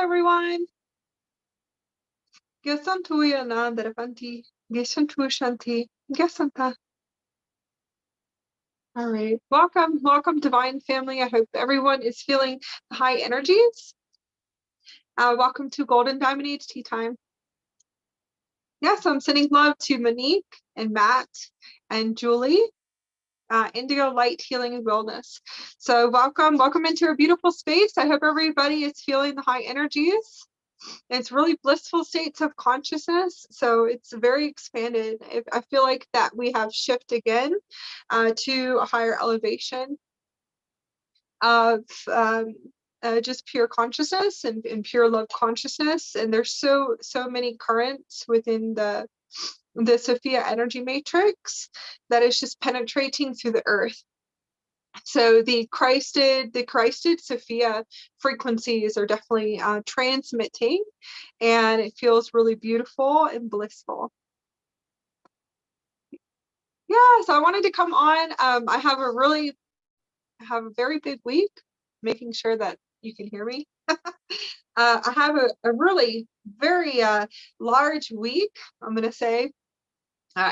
everyone. Gesantuya Nandaravanti. Gesantu Shanti. Gesanta. All right. Welcome, divine family. I hope everyone is feeling the high energies. Welcome to Golden Diamond Age Tea Time. Yes, I'm sending love to Monique and Matt and Julie. Indigo Light Healing and Wellness. So welcome into a beautiful space. I hope everybody is feeling the high energies. It's really blissful states of consciousness, so it's very expanded. I feel like that we have shift again to a higher elevation of just pure consciousness and pure love consciousness. And there's so many currents within the Sophia energy matrix that is just penetrating through the earth. So the Christed Sophia frequencies are definitely transmitting, and it feels really beautiful and blissful. Yeah, so I wanted to come on. I have a very big week, making sure that you can hear me. I have a really very large week, I'm going to say.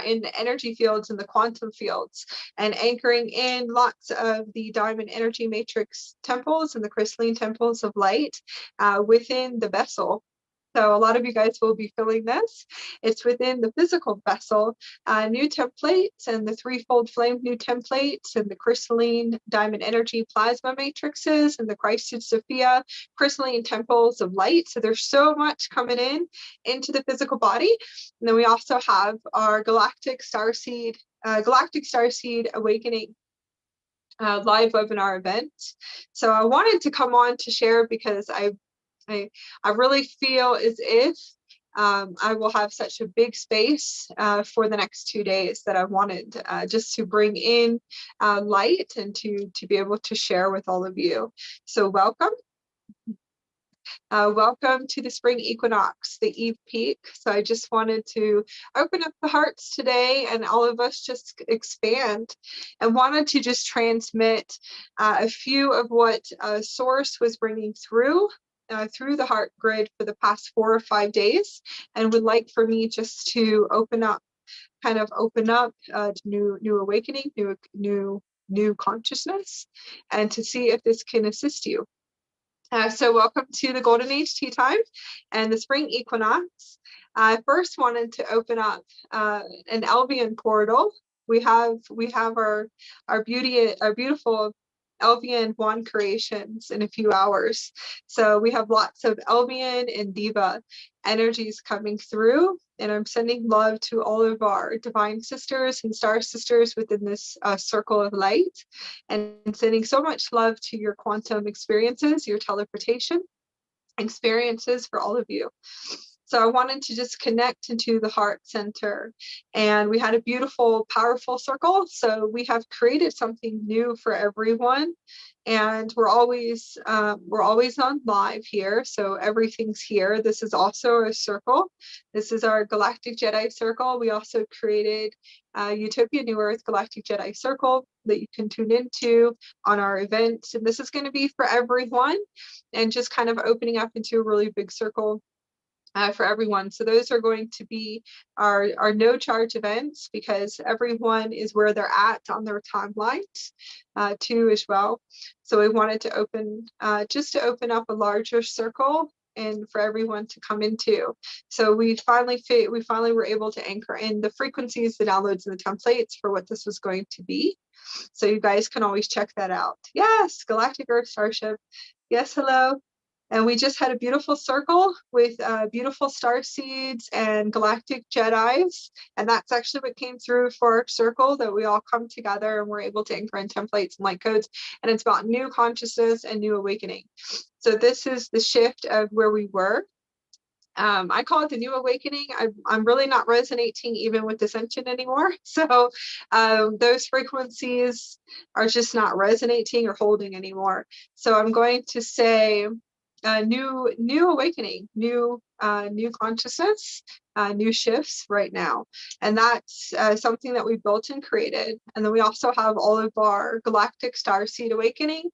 In the energy fields and the quantum fields, and anchoring in lots of the diamond energy matrix temples and the crystalline temples of light within the vessel. So a lot of you guys will be feeling this. It's within the physical vessel, new templates and the threefold flame new templates and the crystalline diamond energy plasma matrices and the Christed Sophia crystalline temples of light. So there's so much coming into the physical body. And then we also have our Galactic Starseed Awakening live webinar event. So I wanted to come on to share because I really feel as if I will have such a big space for the next 2 days that I wanted just to bring in light and to be able to share with all of you. So welcome. Welcome to the spring equinox, the eve peak. So I just wanted to open up the hearts today and all of us just expand, and wanted to just transmit a few of what Source was bringing through the heart grid for the past 4 or 5 days, and would like for me just to open up to new awakening, new consciousness, and to see if this can assist you. So welcome to the Golden Age Tea Time and the Spring Equinox. I first wanted to open up an Elvian portal. We have our beautiful Elvian wand creations in a few hours. So we have lots of Elvian and Diva energies coming through, and I'm sending love to all of our divine sisters and star sisters within this circle of light, and sending so much love to your quantum experiences, your teleportation experiences for all of you. So I wanted to just connect into the heart center, and we had a beautiful, powerful circle. So we have created something new for everyone, and we're always on live here. So everything's here. This is also a circle. This is our Galactic Jedi Circle. We also created Utopia New Earth Galactic Jedi Circle that you can tune into on our events. And this is going to be for everyone, and just kind of opening up into a really big circle for everyone. So those are going to be our no charge events, because everyone is where they're at on their timelines too as well. So we wanted to open up a larger circle and for everyone to come into. So we finally were able to anchor in the frequencies, the downloads, and the templates for what this was going to be. So you guys can always check that out. Yes, Galactic Earth Starship. Yes, hello. And we just had a beautiful circle with beautiful star seeds and galactic Jedis. And that's actually what came through for our circle, that we all come together and we're able to anchor in templates and light codes. And it's about new consciousness and new awakening. So this is the shift of where we were. I call it the new awakening. I'm really not resonating even with Ascension anymore. So those frequencies are just not resonating or holding anymore. So I'm going to say, new awakening, new consciousness, new shifts right now. And that's something that we built and created. And then we also have all of our Galactic Star Seed Awakening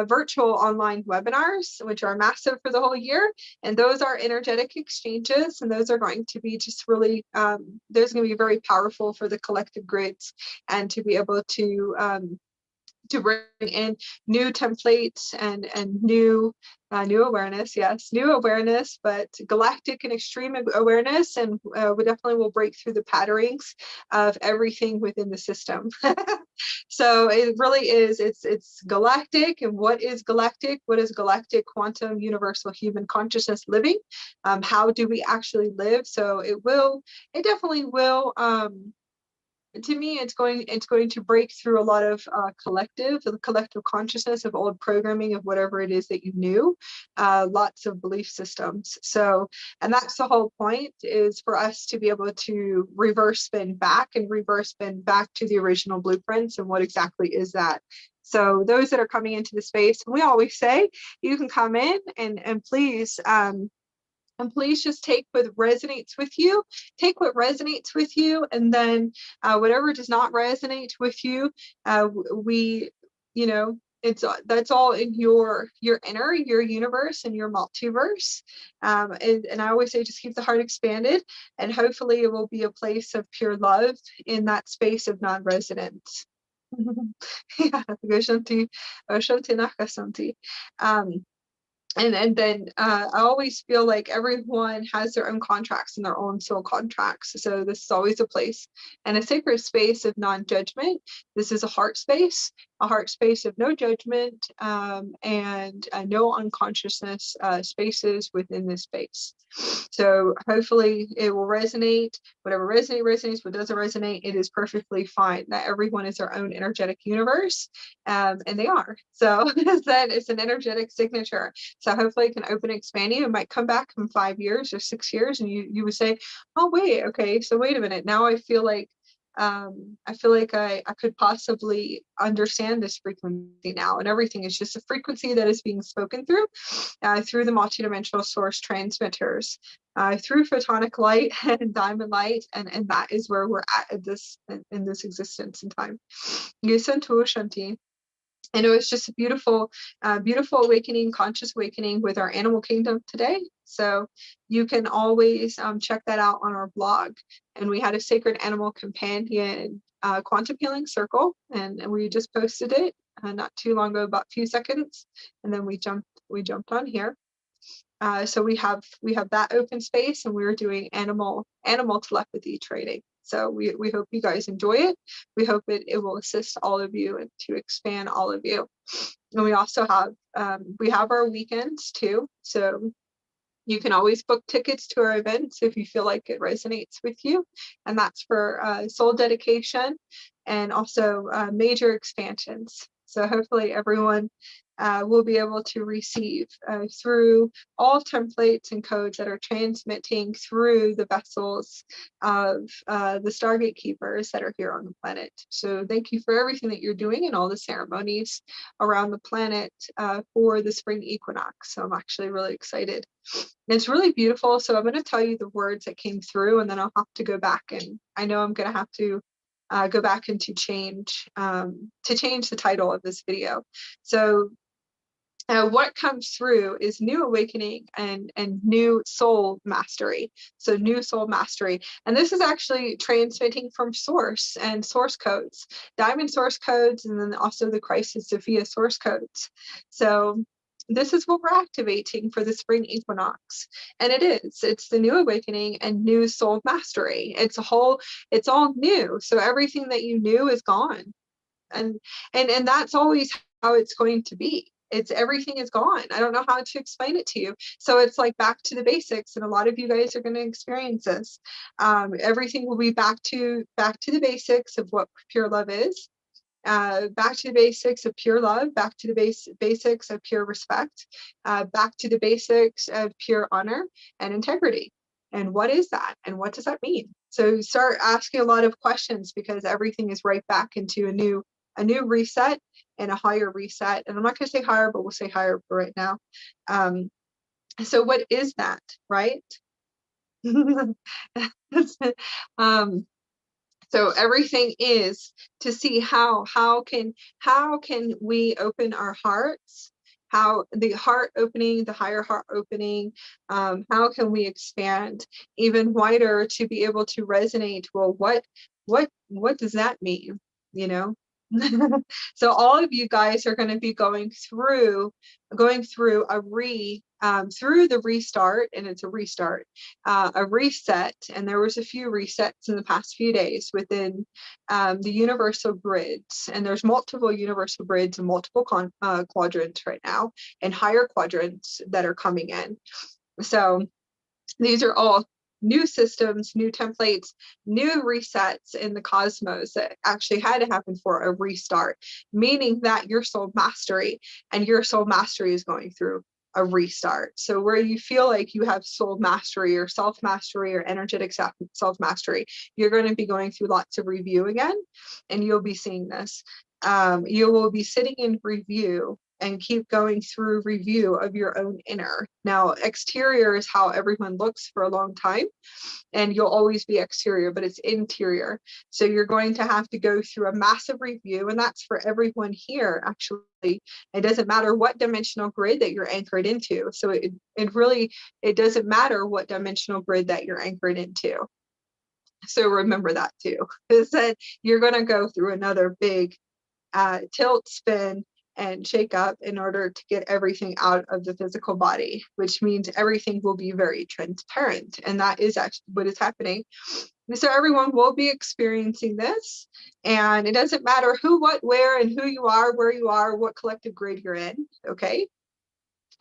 virtual online webinars, which are massive for the whole year. And those are energetic exchanges, and those are going to be just really, those are going to be very powerful for the collective grids, and to be able to bring in new templates and new awareness. Yes, new awareness, but galactic and extreme awareness, and we definitely will break through the patterns of everything within the system. So it really is, it's galactic. And what is galactic? What is galactic quantum universal human consciousness living? How do we actually live? So it definitely will, to me, it's going to break through a lot of the collective consciousness of old programming of whatever it is that you knew, lots of belief systems. So, and that's the whole point, is for us to be able to reverse spin back to the original blueprints. And what exactly is that? So those that are coming into the space, we always say you can come in and please. And please just take what resonates with you. Take what resonates with you, and then whatever does not resonate with you, that's all in your universe and your multiverse. And I always say, just keep the heart expanded, and hopefully it will be a place of pure love in that space of non-resonance. Yeah, Shanti Nakasanti. And then I always feel like everyone has their own contracts and their own soul contracts. So this is always a place and a sacred space of non-judgment. This is a heart space of no judgment, and no unconsciousness spaces within this space. So hopefully it will resonate. Whatever resonates, what doesn't resonate, it is perfectly fine. That everyone is their own energetic universe, and they are. So it's an energetic signature. So hopefully it can open and expand you. It might come back in 5 years or 6 years, and you would say, oh wait, okay, so wait a minute, now I feel like I could possibly understand this frequency now. And everything is just a frequency that is being spoken through the multidimensional source transmitters, through photonic light and diamond light, and that is where we're at in this existence and time. Yusantu Shanti. And it was just a beautiful awakening, conscious awakening with our animal kingdom today. So you can always check that out on our blog. And we had a sacred animal companion quantum healing circle, and we just posted it not too long ago, about a few seconds, and then we jumped on here. So we have that open space, and we're doing animal telepathy training. So we hope you guys enjoy it. We hope it will assist all of you and to expand all of you. And we also have our weekends too. So you can always book tickets to our events if you feel like it resonates with you. And that's for soul dedication and also major expansions. So hopefully everyone will be able to receive through all templates and codes that are transmitting through the vessels of the Stargate Keepers that are here on the planet. So thank you for everything that you're doing and all the ceremonies around the planet for the spring equinox. So I'm actually really excited. And it's really beautiful. So I'm going to tell you the words that came through, and then I'll have to go back, and I know I'm going to have to go back and to change the title of this video. So what comes through is new awakening and new soul mastery. So new soul mastery. And this is actually transmitting from source and source codes, diamond source codes, and then also the Crisis Sophia source codes. So this is what we're activating for the spring equinox. And it's the new awakening and new soul mastery. It's all new. So everything that you knew is gone. And that's always how it's going to be. Everything is gone. I don't know how to explain it to you. So it's like back to the basics, and a lot of you guys are going to experience this. Everything will be back to the basics of what pure love is. Back to the basics of pure love, back to the basics of pure respect, back to the basics of pure honor and integrity. And what is that? And what does that mean? So start asking a lot of questions, because everything is right back into a new reset and a higher reset. And I'm not going to say higher, but we'll say higher for right now. So what is that, right? um, so everything is to see how can we open our hearts, how the heart opening, the higher heart opening, how can we expand even wider to be able to resonate? Well, what does that mean? You know. So all of you guys are going to be going through through the restart, and it's a restart, a reset, and there was a few resets in the past few days within the universal grids, and there's multiple universal grids and multiple quadrants right now, and higher quadrants that are coming in. So these are all new systems, new templates, new resets in the cosmos that actually had to happen for a restart, meaning that your soul mastery is going through a restart. So where you feel like you have soul mastery or self mastery or energetic self mastery, you're going to be going through lots of review again, and you'll be seeing this. You will be sitting in review and keep going through review of your own inner. Now, exterior is how everyone looks for a long time, and you'll always be exterior, but it's interior. So you're going to have to go through a massive review, and that's for everyone here, actually. It doesn't matter what dimensional grid that you're anchored into. So it doesn't matter what dimensional grid that you're anchored into. So remember that too, is that you're going to go through another big tilt, spin, and shake up in order to get everything out of the physical body, which means everything will be very transparent. And that is actually what is happening. And so everyone will be experiencing this, and it doesn't matter who, what, where, and who you are, where you are, what collective grid you're in, okay?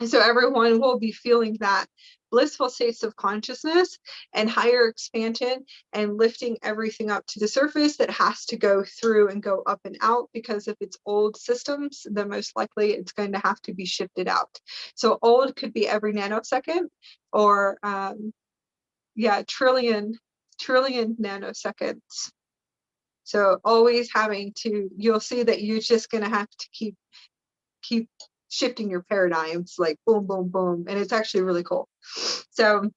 And so everyone will be feeling that blissful states of consciousness and higher expansion and lifting everything up to the surface that has to go through and go up and out, because if it's old systems, then most likely it's going to have to be shifted out. So old could be every nanosecond, or trillion nanoseconds. So always having to, you'll see that you're just going to have to keep shifting your paradigms, like boom, boom, boom. And it's actually really cool. So,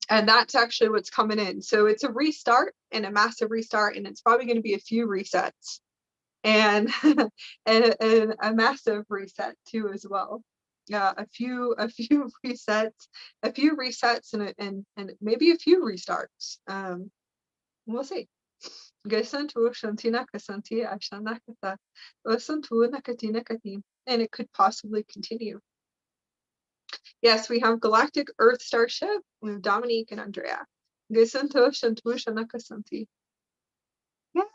and that's actually what's coming in. So it's a restart, and a massive restart, and it's probably going to be a few resets, and and a massive reset too as well. Yeah, a few resets, and maybe a few restarts. We'll see. And it could possibly continue. Yes, we have Galactic Earth Starship. We have Dominique and Andrea. Yes.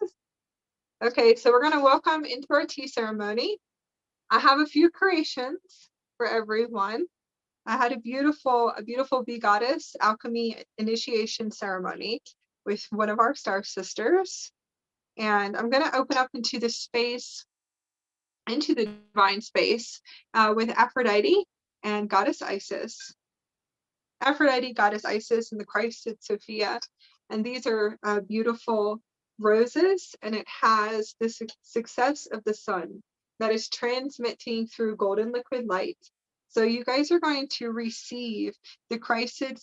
Okay, so we're going to welcome into our tea ceremony. I have a few creations for everyone. I had a beautiful bee goddess alchemy initiation ceremony with one of our star sisters. And I'm going to open up into the space, into the divine space, with Aphrodite and Goddess Isis. Aphrodite, Goddess Isis, and the Christed Sophia. And these are beautiful roses, and it has the success of the sun that is transmitting through golden liquid light. So you guys are going to receive the Christed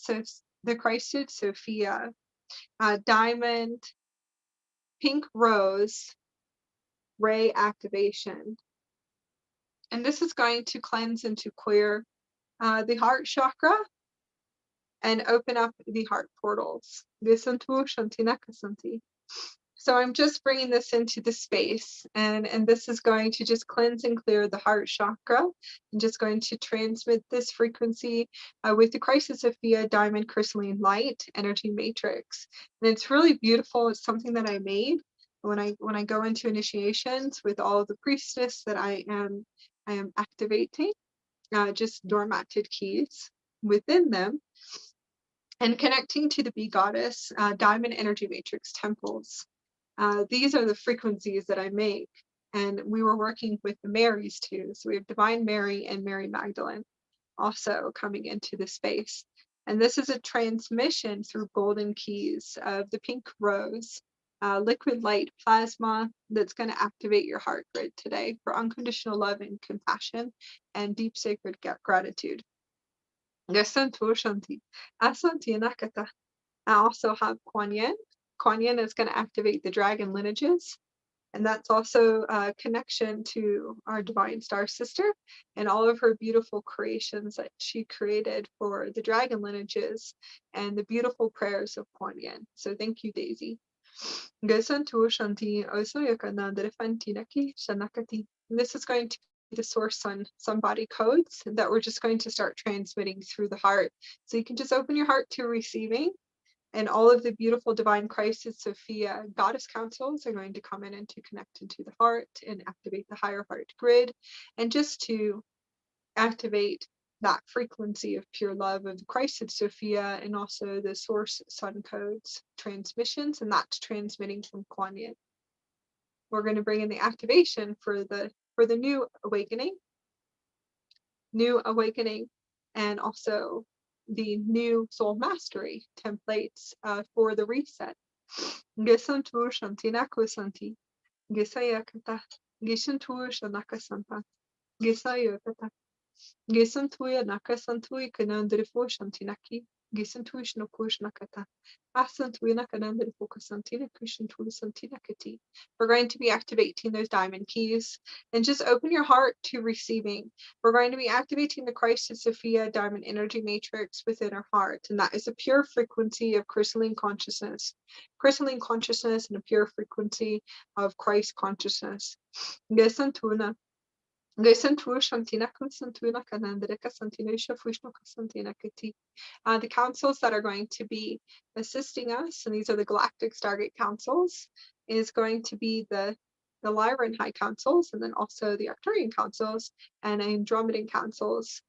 Sophia, diamond, pink rose, ray activation. And this is going to cleanse and to clear the heart chakra and open up the heart portals. So I'm just bringing this into the space, and this is going to just cleanse and clear the heart chakra. I'm just going to transmit this frequency with the Christed Sophia Diamond Crystalline Light Energy Matrix. And it's really beautiful. It's something that I made when I go into initiations with all of the priestess that I am activating, just dormanted keys within them, and connecting to the bee goddess, diamond energy matrix temples. These are the frequencies that I make, and we were working with the Marys too. So we have Divine Mary and Mary Magdalene also coming into the space. And this is a transmission through golden keys of the pink rose, liquid light plasma that's going to activate your heart grid today for unconditional love and compassion and deep sacred gratitude. Gasantu Shanti. Asanti Nakata. I also have Kuan Yin. Kuan Yin is going to activate the dragon lineages. And that's also a connection to our divine star sister and all of her beautiful creations that she created for the dragon lineages and the beautiful prayers of Kuan Yin. So thank you, Daisy. Gasantu Shanti Osoyakana Derefantinaki Shanakati. This is going to be the source sun body codes that we're just going to start transmitting through the heart. So you can just open your heart to receiving. And all of the beautiful divine Christ Sophia goddess councils are going to come in and to connect into the heart and activate the higher heart grid, and just to activate that frequency of pure love of the Christ of Sophia, and also the source sun codes transmissions, and that's transmitting from Kuan Yin. We're going to bring in the activation for the new awakening, and also the new soul mastery templates for the reset. Gesantu Shantinaku Santi, Gesayakata, Gishantu Shanaka Santa, Gesayakata, Gesantuya Nakasantui Kanandrifo Shantinaki, Gisantuish no Kushnakata, Asantuina Kanandrifo Kasantina Kushantu Santinakati. We're going to be activating those diamond keys and just open your heart to receiving. We're going to be activating the Christ of Sophia diamond energy matrix within our heart, and that is a pure frequency of crystalline consciousness and a pure frequency of Christ consciousness. Gesantuna. The councils that are going to be assisting us, and these are the Galactic Stargate councils, is going to be the Lyran High Councils, and then also the Arcturian councils and Andromedan councils.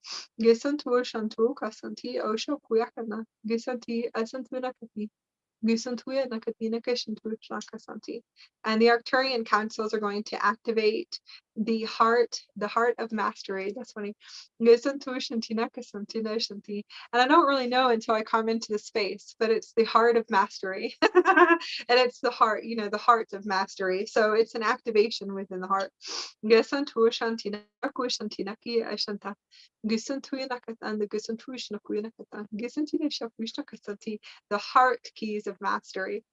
And the Arcturian councils are going to activate the heart of mastery. That's funny. And I don't really know until I come into the space, but it's the heart of mastery. And it's the heart, the heart of mastery. So it's an activation within the heart. The heart keys of mastery.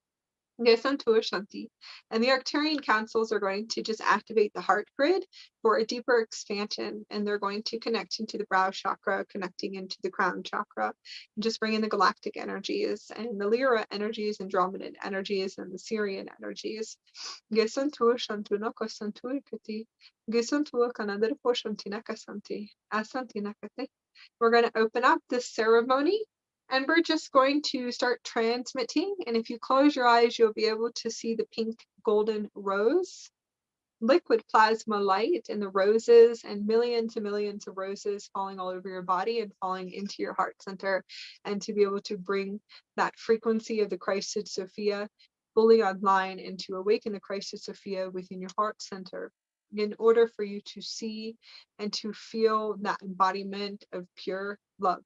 And the Arcturian councils are going to just activate the heart grid for a deeper expansion, and they're going to connect into the brow chakra, connecting into the crown chakra, and just bring in the galactic energies and the Lyra energies, Andromedan energies, and the Syrian energies. We're going to open up this ceremony, and we're just going to start transmitting. And if you close your eyes, you'll be able to see the pink golden rose, liquid plasma light, and the roses, and millions of roses falling all over your body and falling into your heart center, and to be able to bring that frequency of the Christ of Sophia fully online and to awaken the Christ of Sophia within your heart center, in order for you to see and to feel that embodiment of pure love,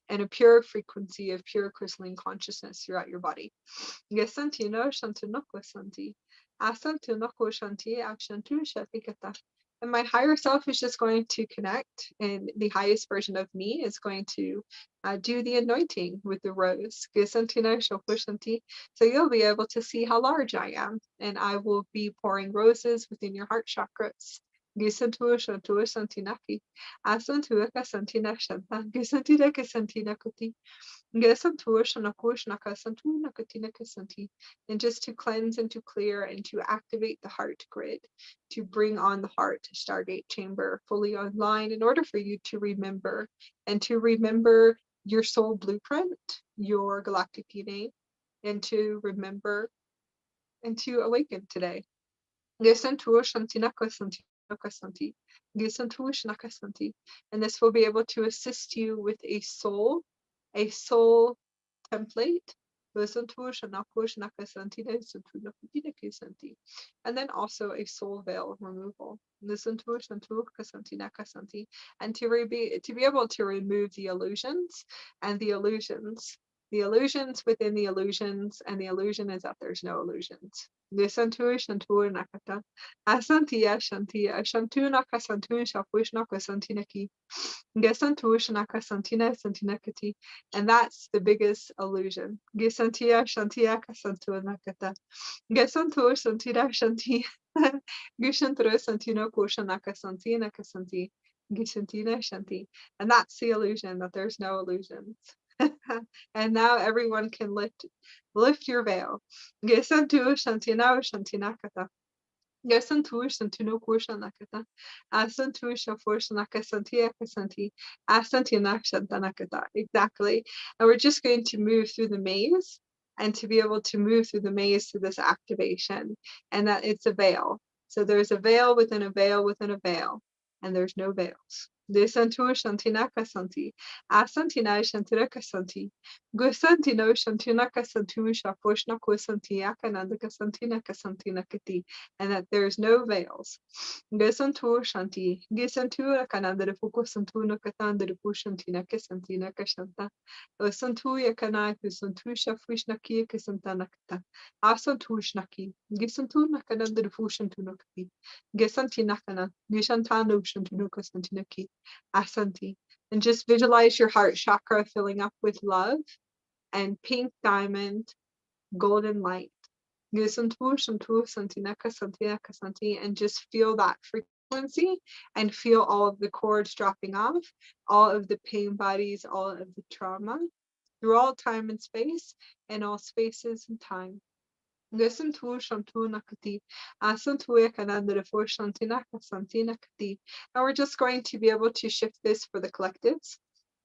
and a pure frequency of pure crystalline consciousness throughout your body. And my higher self is just going to connect, and the highest version of me is going to do the anointing with the rose. So you'll be able to see how large I am, and I will be pouring roses within your heart chakras. And just to cleanse and to clear and to activate the heart grid, to bring on the heart Stargate chamber fully online, in order for you to remember, and to remember your soul blueprint, your galactic DNA, and to remember and to awaken today. And this will be able to assist you with a soul template, and then also a soul veil removal, and to be able to remove the illusions the illusions within the illusions, and the illusion is that there's no illusions. Gesantu shantu nakata. Asantia shantia shantu nakasantu shapush nakasantinaki. Gesantu shanaka santina santinakati. And that's the biggest illusion. Gesantia shantia kasantu nakata. Gesantu shantira shanti. Gishantra santino kushanaka santina kasanti. Gishantina shanti. And that's the illusion, that there's no illusions. And now everyone can lift your veil. Gesantu shantina shantinakata. Gesantu shantino kushanakata. Asantu shaforshanaka santia kasanti. Asantina shantanakata. Exactly. And we're just going to move through the maze, and to be able to move through the maze through this activation, and that it's a veil. So there's a veil within a veil within a veil, and there's no veils. Desantu shantinaka santi. Asantina shantiraka santi. Gusantino shantinaka santu shaposhna kusanti akanandaka santina kasantina kati. And that there's no veils. Gesantu shanti. Gesantu akanandara fukusantu nakatandara pushantina kasantina kashanta. Santu yakana kusantu shafushna kia kasantanakata. Asantu shnaki. Gesantu nakanandara fushantu nakati. Gesanti nakana. Gishantanu shantu kasantinaki. Asanti. And just visualize your heart chakra filling up with love and pink diamond, golden light. Gisantu shantu santinaka santinaka santi. And just feel that frequency, and feel all of the cords dropping off, all of the pain bodies, all of the trauma, through all time and space, and all spaces and time. Gesantu shantu nakati. Asantu ekanandara for shantinaka santinakati. And we're just going to be able to shift this for the collectives.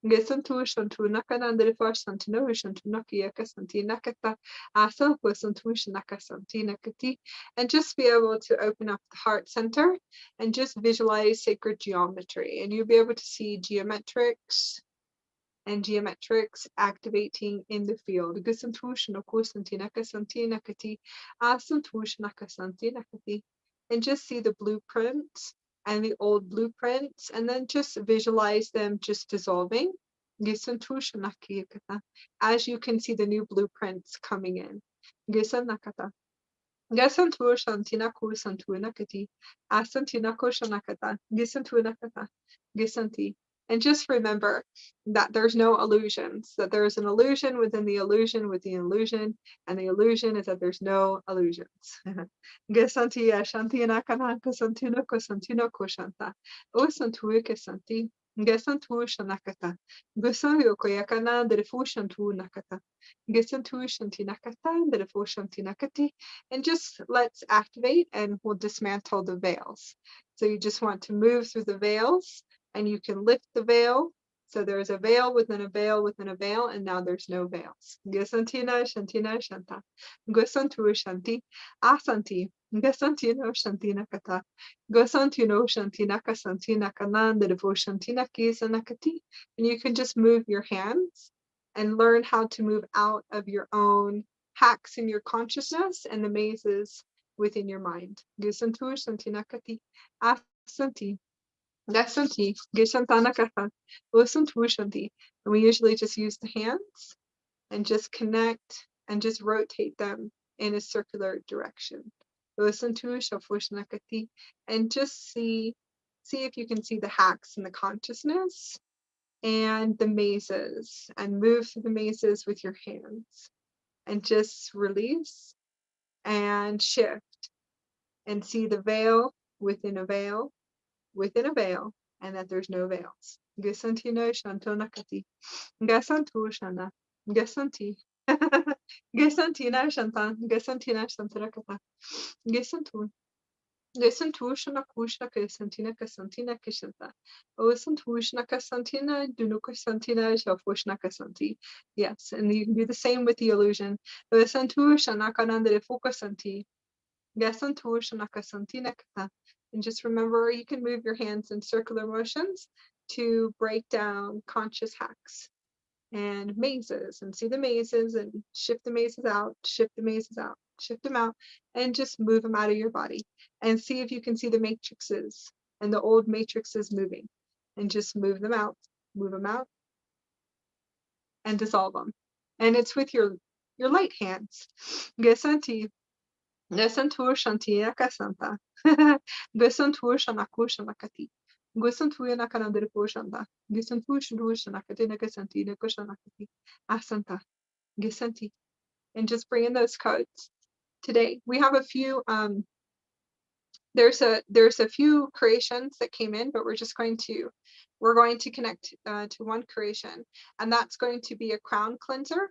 Gesantu shantu nakanandara for shantino shantu nakiaka santinakata. Asantu santu shanaka santinakati. And just be able to open up the heart center and just visualize sacred geometry. And you'll be able to see geometrics and geometrics activating in the field. And just see the blueprints and the old blueprints, and then just visualize them just dissolving. As you can see the new blueprints coming in. Gesantu shantina kusantu nakati. Asantina koshanakata. Gesantu nakata. Gesanti. And just remember that there's no illusions, that there's an illusion within the illusion within the illusion, and the illusion is that there's no illusions. Gesanti ashanti nakana kasantino kosantino koshanta. Osantu kesanti. Gesantu shanakata. Gesanyo koyakana derefushantu nakata. Gesantu shanti nakata derefushanti nakati. And just let's activate, and we'll dismantle the veils. So you just want to move through the veils, and you can lift the veil. So there's a veil within a veil within a veil, and now there's no veils. Gesantina shantina shanta. Gesantu shanti. Asanti. Gesantino shantina kata. Gesantino shantina kasantina kanandavo shantina kisanakati. And you can just move your hands and learn how to move out of your own hacks in your consciousness and the mazes within your mind. Gesantu shantinakati. Asanti. Gasanti, Geshantanakata, Usantu Shanti. And we usually just use the hands and just connect and just rotate them in a circular direction. Usantu Shafushnakati. And just see if you can see the hacks in the consciousness and the mazes, and move through the mazes with your hands, and just release and shift and see the veil within a veil within a veil, and that there's no veils. Gesantino shantonakati. Gasantu shana. Gesanti. Gesantina shantan. Gesantina shantarakata. Gesantu. Gesantu shanakushna kesantina kasantina kishanta. Osantu shnakasantina dunukasantina shafushna kasanti. Yes, and you can do the same with the illusion. Osantu shanakananda fukasanti. Gesantu shanakasantina kata. And just remember, you can move your hands in circular motions to break down conscious hacks and mazes, and see the mazes and shift the mazes out, shift the mazes out, shift them out, and just move them out of your body. And see if you can see the matrices and the old matrices moving, and just move them out, and dissolve them. and it's with your light hands. Gesanti, Gesantu Shanti Akasanta. Gesantu Shanaku Shanakati. Gesantu Nakanandre Poshanda. Gesantu Shandu Shanakati Nagasanti Nakushanakati. Asanta. Gesanti. And just bring in those codes today. We have a few there's a few creations that came in, but we're going to connect to one creation, and that's going to be a crown cleanser.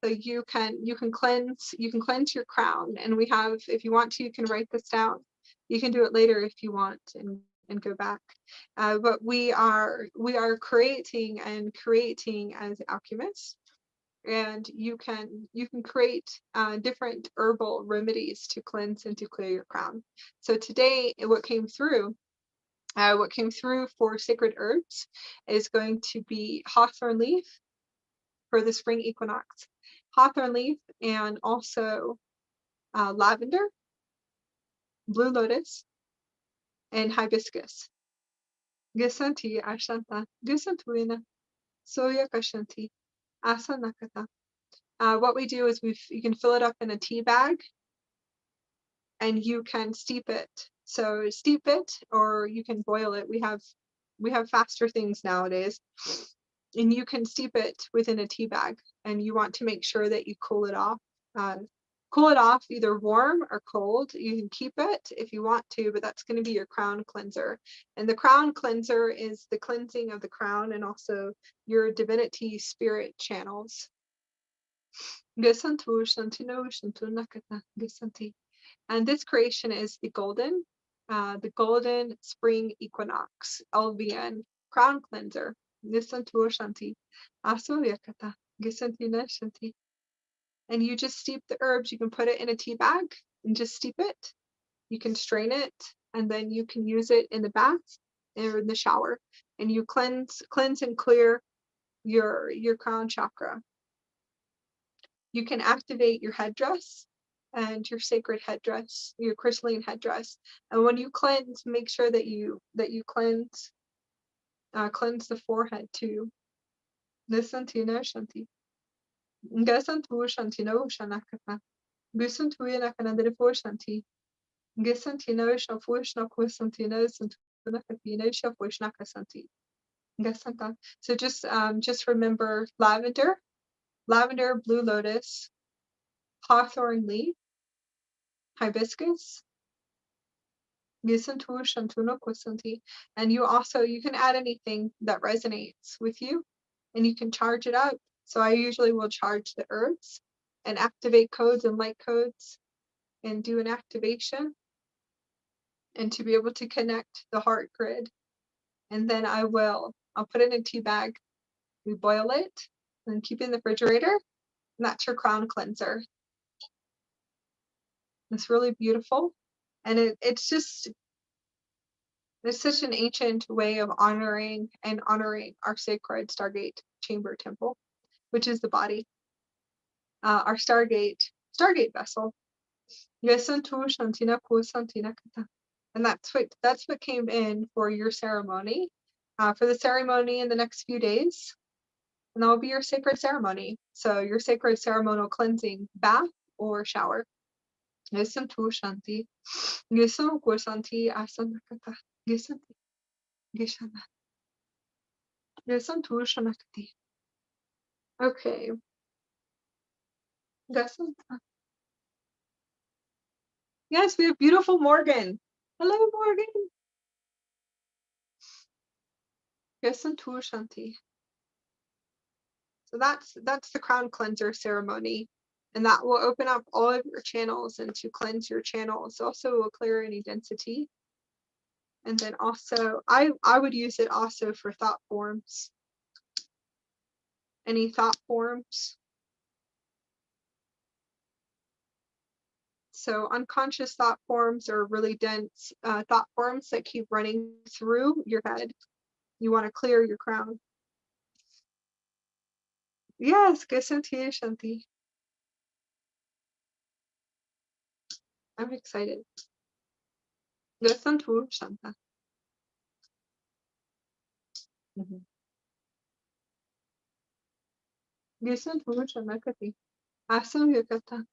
So you can cleanse your crown, and we have, if you want to, you can write this down. You can do it later if you want, and go back. But we are creating as alchemists, and you can create different herbal remedies to cleanse and to clear your crown. So today, what came through for sacred herbs is going to be hawthorn leaf for the spring equinox, hawthorn leaf, and also lavender, blue lotus, and hibiscus. Gesanti ashanta, gesantuina, soya kashanti, asanakata. What we do is you can fill it up in a tea bag, and you can steep it. So steep it, or you can boil it. We have faster things nowadays, and you can steep it within a tea bag. And you want to make sure that you cool it off. Cool it off either warm or cold. You can keep it if you want to, but that's going to be your crown cleanser. And the crown cleanser is the cleansing of the crown and also your divinity spirit channels. And this creation is the golden spring equinox, LVN, crown cleanser. And you just steep the herbs. You can put it in a tea bag and just steep it. You can strain it, and then you can use it in the bath or in the shower. And you cleanse and clear your crown chakra. You can activate your headdress and your sacred headdress, your crystalline headdress. And when you cleanse, make sure that you cleanse the forehead too. Nisantina Shanti. Gasantu Shantino Shanakata. Gusantuina Kanadripo Shanti. Gisantino Shafushna Kusantino Santunakatino Shafushna Santi. Gasanta. So just remember lavender, blue lotus, hawthorn leaf, hibiscus, Gisantu Shantuna Kusanti. And you can add anything that resonates with you, and you can charge it up. So I usually will charge the herbs and activate codes and light codes and do an activation, and to be able to connect the heart grid. And then I'll put it in a tea bag. We boil it and keep it in the refrigerator. And that's your crown cleanser. It's really beautiful. And it's such an ancient way of honoring our sacred Stargate chamber temple, which is the body, our Stargate vessel. And that's what came in for your ceremony, for the ceremony in the next few days. And that will be your sacred ceremony. So your sacred ceremonial cleansing bath or shower. Shanti. Okay. Yes, we have beautiful Morgan. Hello, Morgan. Shanti. So that's the crown cleanser ceremony, and that will open up all of your channels, and to cleanse your channels also will clear any density. And then also I would use it also for thought forms. Any thought forms. So unconscious thought forms are really dense thought forms that keep running through your head. You want to clear your crown. Yes, Gasanti Shanti. I'm excited. Gasantu Shanta. Listen to Shanakati. Asam Yakata.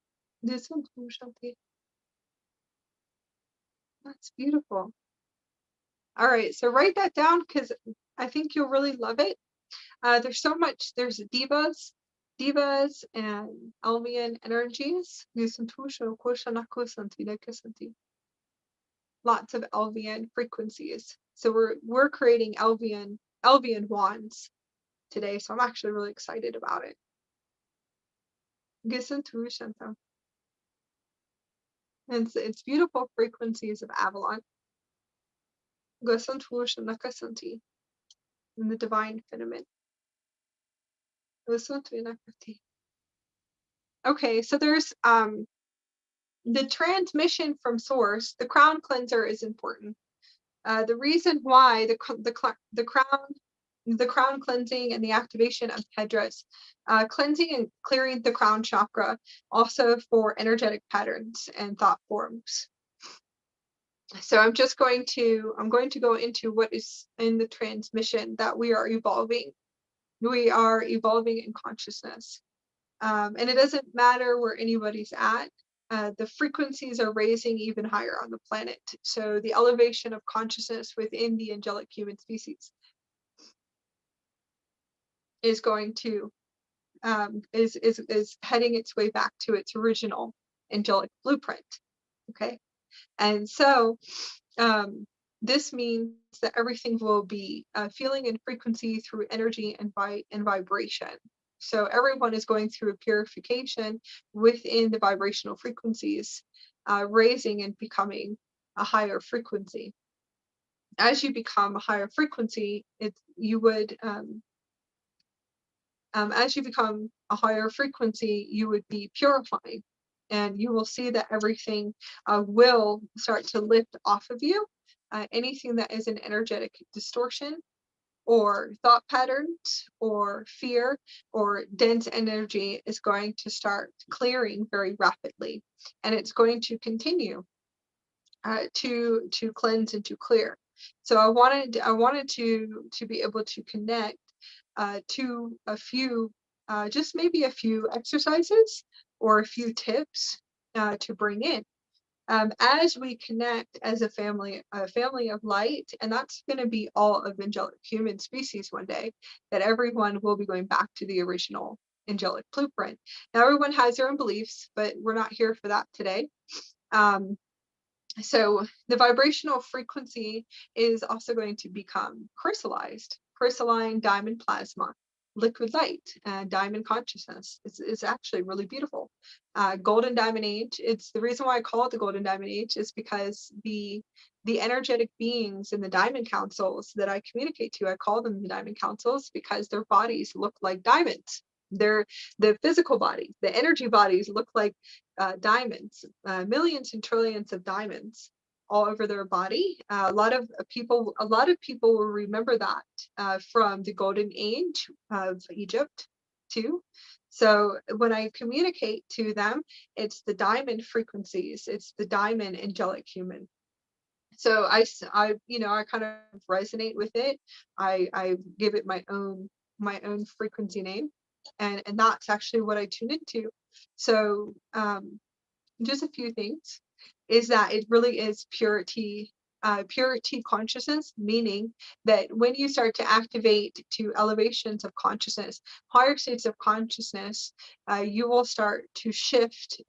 Listen to Shanti. That's beautiful. All right, so write that down because I think you'll really love it. There's so much. There's divas and Elvian energies. Lots of Elvian frequencies. So we're creating Elvian wands today. So I'm actually really excited about it. And it's beautiful frequencies of Avalon. In the divine feminine. Okay, so there's the transmission from source. The crown cleanser is important. The reason why the crown cleansing and the activation of Pedras, cleansing and clearing the crown chakra, also for energetic patterns and thought forms. So I'm going to go into what is in the transmission, that we are evolving. We are evolving in consciousness. And it doesn't matter where anybody's at. The frequencies are raising even higher on the planet. So the elevation of consciousness within the angelic human species is going to is heading its way back to its original angelic blueprint. Okay, and so this means that everything will be feeling in frequency through energy and vibration. So everyone is going through a purification within the vibrational frequencies, raising and becoming a higher frequency. As you become a higher frequency, as you become a higher frequency, you would be purifying, and you will see that everything will start to lift off of you. Anything that is an energetic distortion or thought patterns or fear or dense energy is going to start clearing very rapidly, and it's going to continue to cleanse and to clear. So I wanted to be able to connect to a few, just maybe a few exercises or a few tips to bring in. As we connect as a family of light, and that's going to be all of angelic human species one day, that everyone will be going back to the original angelic blueprint. Now, everyone has their own beliefs, but we're not here for that today. So the vibrational frequency is also going to become crystallized, crystalline diamond plasma, liquid light, diamond consciousness. It's actually really beautiful. Golden diamond age. It's the reason why I call it the golden diamond age is because the energetic beings in the diamond councils that I communicate to, I call them the diamond councils because their bodies look like diamonds. The physical body, the energy bodies look like diamonds, millions and trillions of diamonds all over their body. A lot of people will remember that from the golden age of Egypt too. So when I communicate to them, it's the diamond frequencies, it's the diamond angelic human. So I kind of resonate with it. I give it my own frequency name, and that's actually what I tune into. So just a few things is that it really is purity consciousness, meaning that when you start to activate to elevations of consciousness, higher states of consciousness, you will start to shift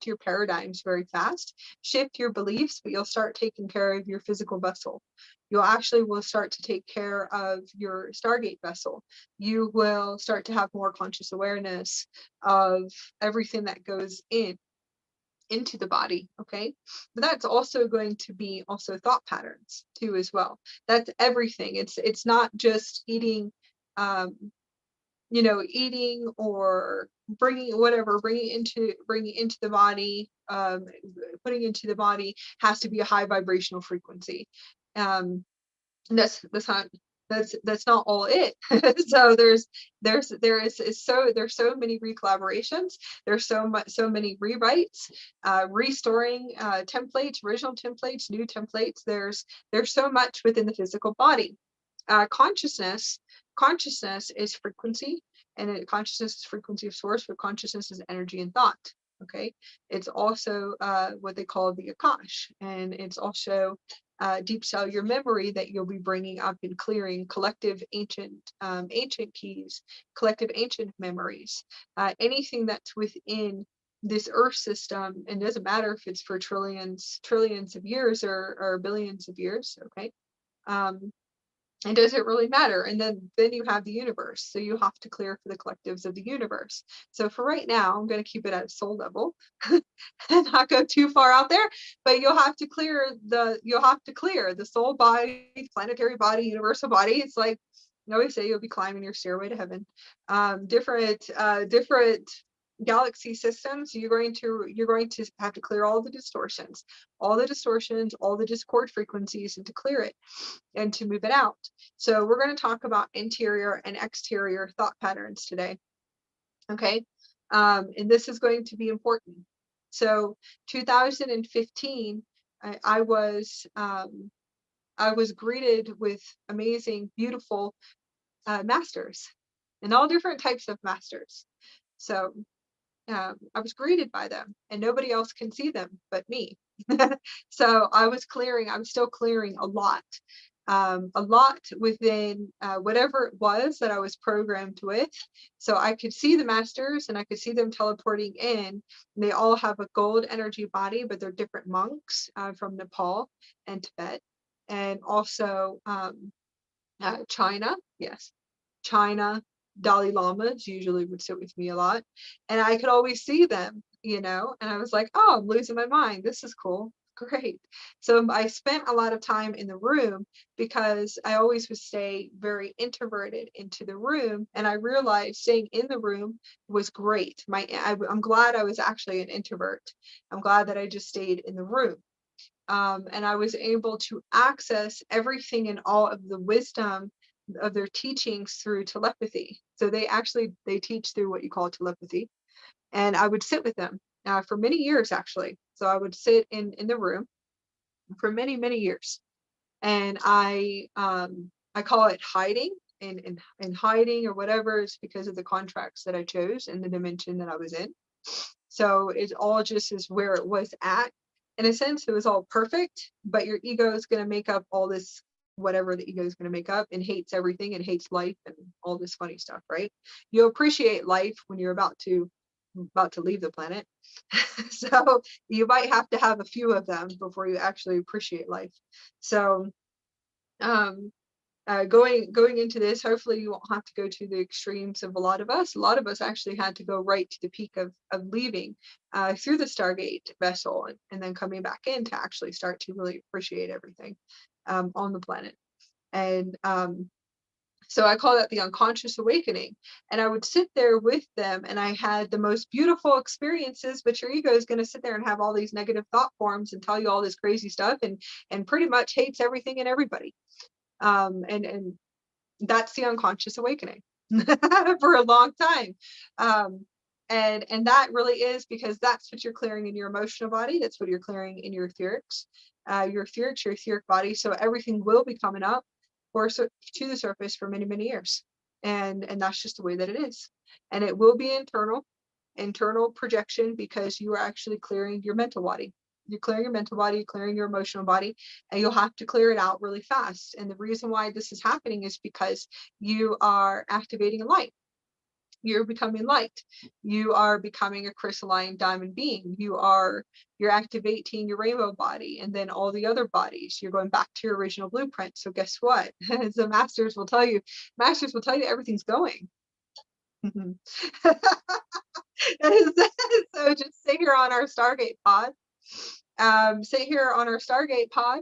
your paradigms very fast, shift your beliefs, but you'll start taking care of your physical vessel. You actually will start to take care of your Stargate vessel. You will start to have more conscious awareness of everything that goes into the body. Okay, but that's also going to be also thought patterns too as well. That's everything. It's not just eating, eating or bringing into the body, putting into the body has to be a high vibrational frequency. That's not all it. So there's so many recollaborations, there's so many rewrites, restoring templates, original templates, new templates. There's so much within the physical body. Consciousness is frequency. And consciousness is frequency of source, but consciousness is energy and thought. Okay, it's also what they call the Akash, and it's also deep cellular memory that you'll be bringing up and clearing collective ancient keys, collective ancient memories, anything that's within this earth system, and doesn't matter if it's for trillions of years or billions of years. Okay, it doesn't really matter. And then you have the universe, so you have to clear for the collectives of the universe. So for right now, I'm going to keep it at a soul level and not go too far out there, but you'll have to clear the soul body, planetary body, universal body. It's like I always say, you'll be climbing your stairway to heaven. Different galaxy systems, you're going to have to clear all the distortions, all the discord frequencies, and to clear it and to move it out. So we're going to talk about interior and exterior thought patterns today. Okay, and this is going to be important. So 2015, I was greeted with amazing, beautiful masters, and all different types of masters. So I was greeted by them, and nobody else can see them but me. So I was still clearing a lot within whatever it was that I was programmed with. So I could see the masters, and I could see them teleporting in. They all have a gold energy body, but they're different monks from Nepal and Tibet, and also China. Yes, China. Dalai Lamas usually would sit with me a lot, and I could always see them, and I was like, oh, I'm losing my mind. This is cool. Great. So I spent a lot of time in the room because I always would stay very introverted into the room, and I realized staying in the room was great. I'm glad I was actually an introvert. I'm glad that I just stayed in the room. And I was able to access everything and all of the wisdom of their teachings through telepathy. So they teach through what you call telepathy, and I would sit with them for many years, actually. So I would sit in the room for many years, and I call it hiding, and hiding or whatever is because of the contracts that I chose and the dimension that I was in. So it all just is where it was at. In a sense, it was all perfect, but your ego is going to make up all this, whatever the ego is going to make up, and hates everything and hates life and all this funny stuff, right? You appreciate life when you're about to leave the planet. So you might have to have a few of them before you actually appreciate life. So going into this, hopefully you won't have to go to the extremes of a lot of us. A lot of us actually had to go right to the peak of leaving through the Stargate vessel, and then coming back in to actually start to really appreciate everything on the planet. And so I call that the unconscious awakening. And I would sit there with them, and I had the most beautiful experiences, but your ego is going to sit there and have all these negative thought forms and tell you all this crazy stuff, and pretty much hates everything and everybody. And that's the unconscious awakening for a long time. And that really is because that's what you're clearing in your emotional body. That's what you're clearing in your etherics, your etheric body. So everything will be coming up to the surface for many years. And that's just the way that it is. And it will be internal projection, because you are actually clearing your mental body. You're clearing your mental body, you're clearing your emotional body, and you'll have to clear it out really fast. And the reason why this is happening is because you are activating a light. You're becoming light. You are becoming a crystalline diamond being. You're activating your rainbow body, and then all the other bodies. You're going back to your original blueprint. So guess what? As the masters will tell you everything's going. So just sit here on our Stargate pod. Sit here on our Stargate pod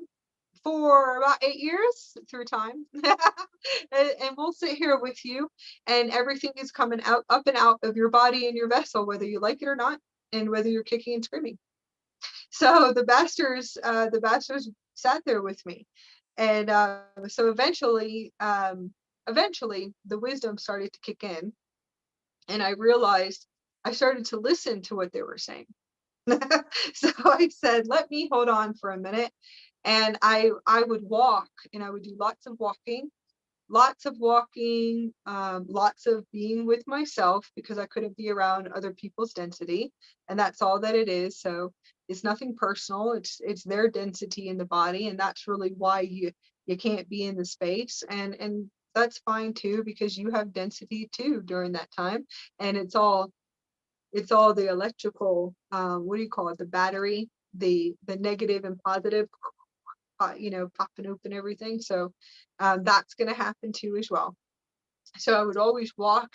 for about 8 years through time. and we'll sit here with you, and everything is coming out, up and out of your body and your vessel, whether you like it or not, and whether you're kicking and screaming. So the bastards sat there with me. And so eventually the wisdom started to kick in, and I realized I started to listen to what they were saying. So I said, let me hold on for a minute. And I would walk, and I would do lots of walking, lots of walking, lots of being with myself because I couldn't be around other people's density, and that's all that it is. So it's nothing personal. It's their density in the body, and that's really why you can't be in the space, and that's fine too, because you have density too during that time, and it's all the electrical, what do you call it, the battery, the negative and positive, popping open everything. So that's going to happen too as well. So I would always walk,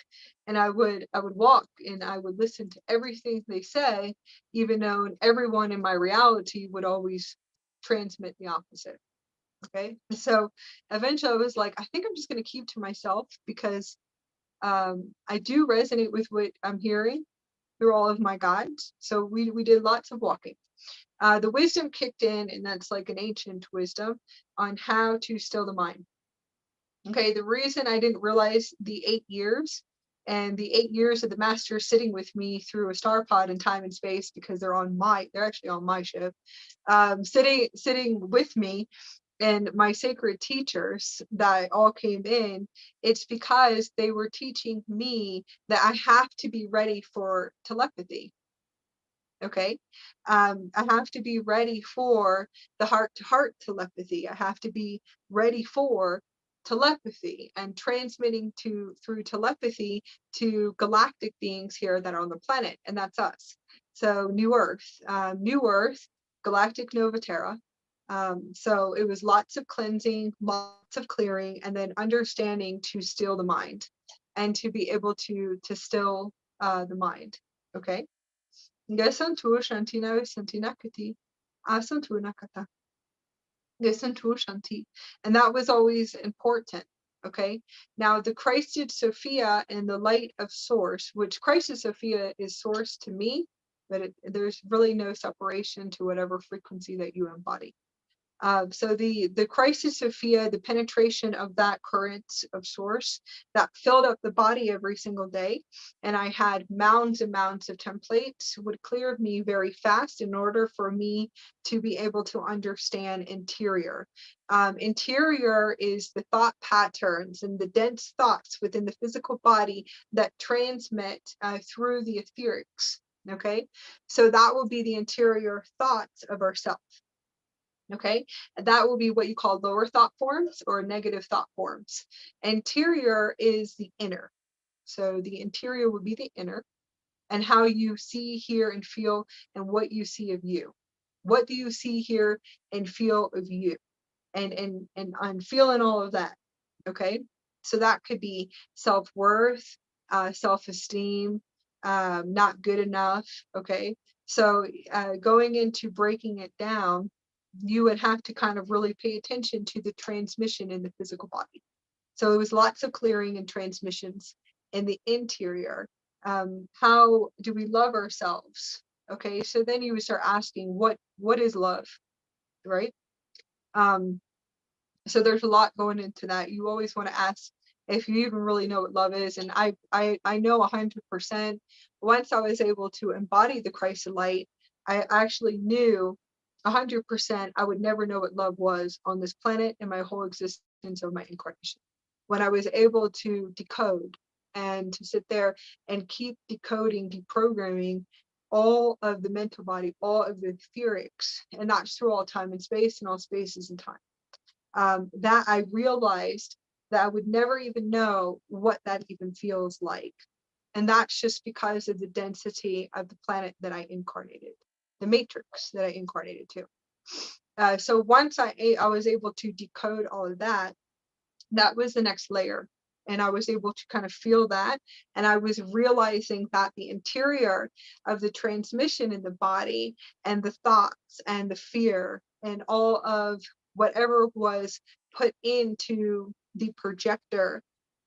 and I would walk and I would listen to everything they say, even though everyone in my reality would always transmit the opposite. Okay, so eventually I was like, I think I'm just going to keep to myself, because I do resonate with what I'm hearing through all of my guides. So we did lots of walking. The wisdom kicked in, and that's like an ancient wisdom on how to still the mind. Okay, the reason I didn't realize the 8 years and the 8 years of the master sitting with me through a star pod in time and space, because they're actually on my ship, sitting with me, and my sacred teachers that all came in, it's because they were teaching me that I have to be ready for telepathy. Okay, I have to be ready for the heart-to-heart telepathy. I have to be ready for telepathy and transmitting through telepathy to galactic beings here that are on the planet, and that's us. So New Earth, Galactic Nova Terra. So it was lots of cleansing, lots of clearing, and then understanding to still the mind, and to be able to still the mind. Okay. Gesantu Shantina Santinakati Asantu Nakata. Gesantu Shanti. And that was always important. Okay. Now the Christed Sophia and the light of source, which Christed Sophia is source to me, but there's really no separation to whatever frequency that you embody. So the Crisis Sophia, the penetration of that current of source that filled up the body every single day, and I had mounds and mounds of templates, would clear me very fast in order for me to be able to understand interior. Interior is the thought patterns and the dense thoughts within the physical body that transmit through the etherics. Okay, so that will be the interior thoughts of ourselves. Okay, and that will be what you call lower thought forms or negative thought forms. Interior is the inner. So the interior would be the inner, and how you see, hear, and feel, and what you see of you. What do you see, hear, and feel of you? And I'm feeling all of that. Okay, so that could be self-worth, self-esteem, not good enough. Okay, so going into breaking it down, you would have to kind of really pay attention to the transmission in the physical body. So it was lots of clearing and transmissions in the interior. How do we love ourselves? Okay, so then you would start asking, what is love, right? So there's a lot going into that. You always want to ask if you even really know what love is. And I know 100%. Once I was able to embody the Christ light, I actually knew 100% I would never know what love was on this planet in my whole existence of my incarnation. When I was able to decode and to sit there and keep decoding, deprogramming all of the mental body, all of the etherics, and that's through all time and space and all spaces and time. That I realized that I would never even know what that even feels like. And that's just because of the density of the planet that I incarnated, the matrix that I incarnated to. So once I was able to decode all of that, that was the next layer. And I was able to kind of feel that. And I was realizing that the interior of the transmission in the body and the thoughts and the fear and all of whatever was put into the projector,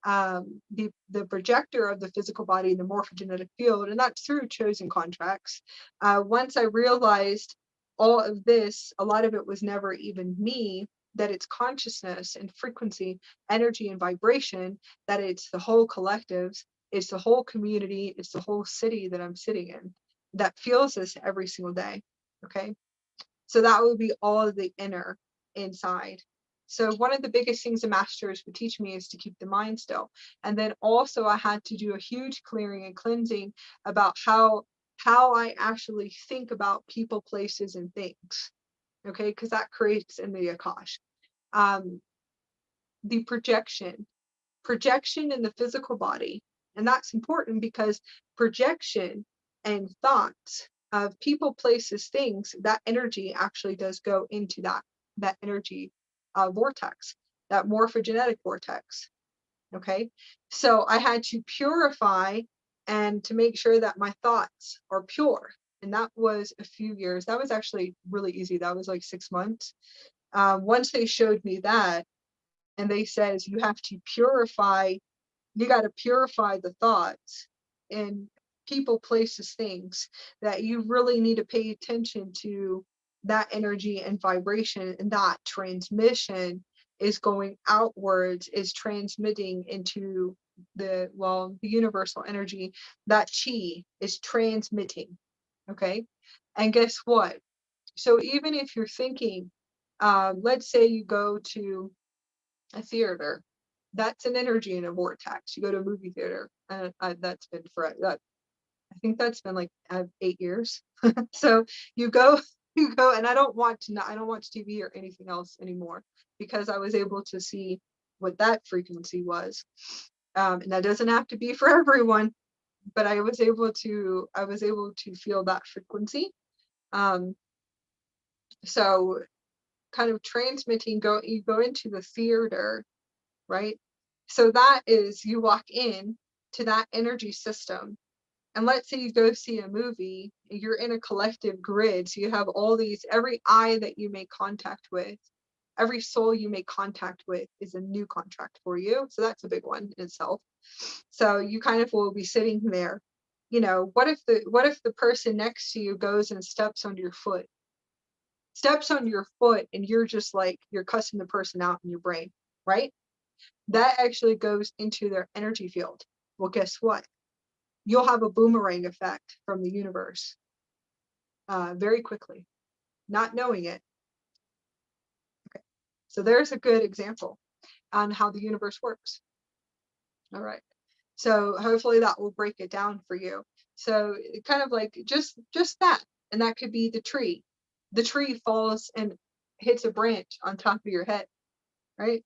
the projector of the physical body, the morphogenetic field, and that's through chosen contracts. Once I realized all of this, a lot of it was never even me, that it's consciousness and frequency, energy and vibration, that it's the whole collectives, it's the whole community, it's the whole city that I'm sitting in that feels this every single day. Okay, so that would be all of the inner inside. So one of the biggest things the masters would teach me is to keep the mind still. And then also I had to do a huge clearing and cleansing about how I actually think about people, places, and things. Okay, because that creates in the Akash. The projection in the physical body. And that's important because projection and thoughts of people, places, things, that energy actually does go into that energy vortex, that morphogenetic vortex. Okay, so I had to purify and to make sure that my thoughts are pure. And that was a few years. That was actually really easy. That was like 6 months. Once they showed me that, and they says you have to purify, you got to purify the thoughts and people, places, things, that you really need to pay attention to that energy and vibration, and that transmission is going outwards, is transmitting into the universal energy. That chi is transmitting. Okay, and guess what? So even if you're thinking, let's say you go to a theater, that's an energy in a vortex. You go to a movie theater, and that's been for that. I think that's been like 8 years. So you go, and I don't watch TV or anything else anymore because I was able to see what that frequency was. And that doesn't have to be for everyone, but I was able to feel that frequency. So kind of transmitting, you go into the theater, right? So that is, you walk in to that energy system. And let's say you go see a movie, you're in a collective grid. So you have all these, every eye that you make contact with, every soul you make contact with is a new contract for you. So that's a big one in itself. So you kind of will be sitting there. You know, what if the person next to you goes and steps on your foot? And you're just like, you're cussing the person out in your brain, right? That actually goes into their energy field. Well, guess what? You'll have a boomerang effect from the universe very quickly, not knowing it. Okay, so there's a good example on how the universe works. All right, so hopefully that will break it down for you. So kind of like just that, and that could be the tree. The tree falls and hits a branch on top of your head, right?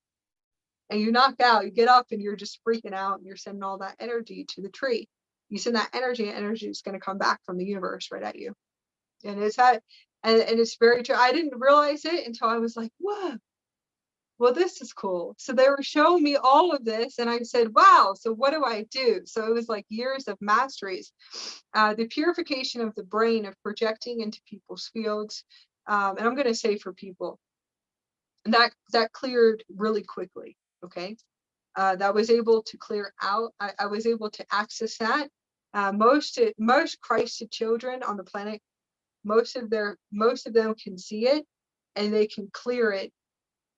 And you knock out, you get up and you're just freaking out, and you're sending all that energy to the tree. You send that energy, and energy is going to come back from the universe right at you. And it's that, and it's very true. I didn't realize it until I was like, whoa, well, this is cool. So they were showing me all of this, and I said, wow, so what do I do? So it was like years of masteries. The purification of the brain, of projecting into people's fields. And I'm going to say for people, and that cleared really quickly. Okay. That was able to clear out. I was able to access that. Most Christed children on the planet, most of them can see it, and they can clear it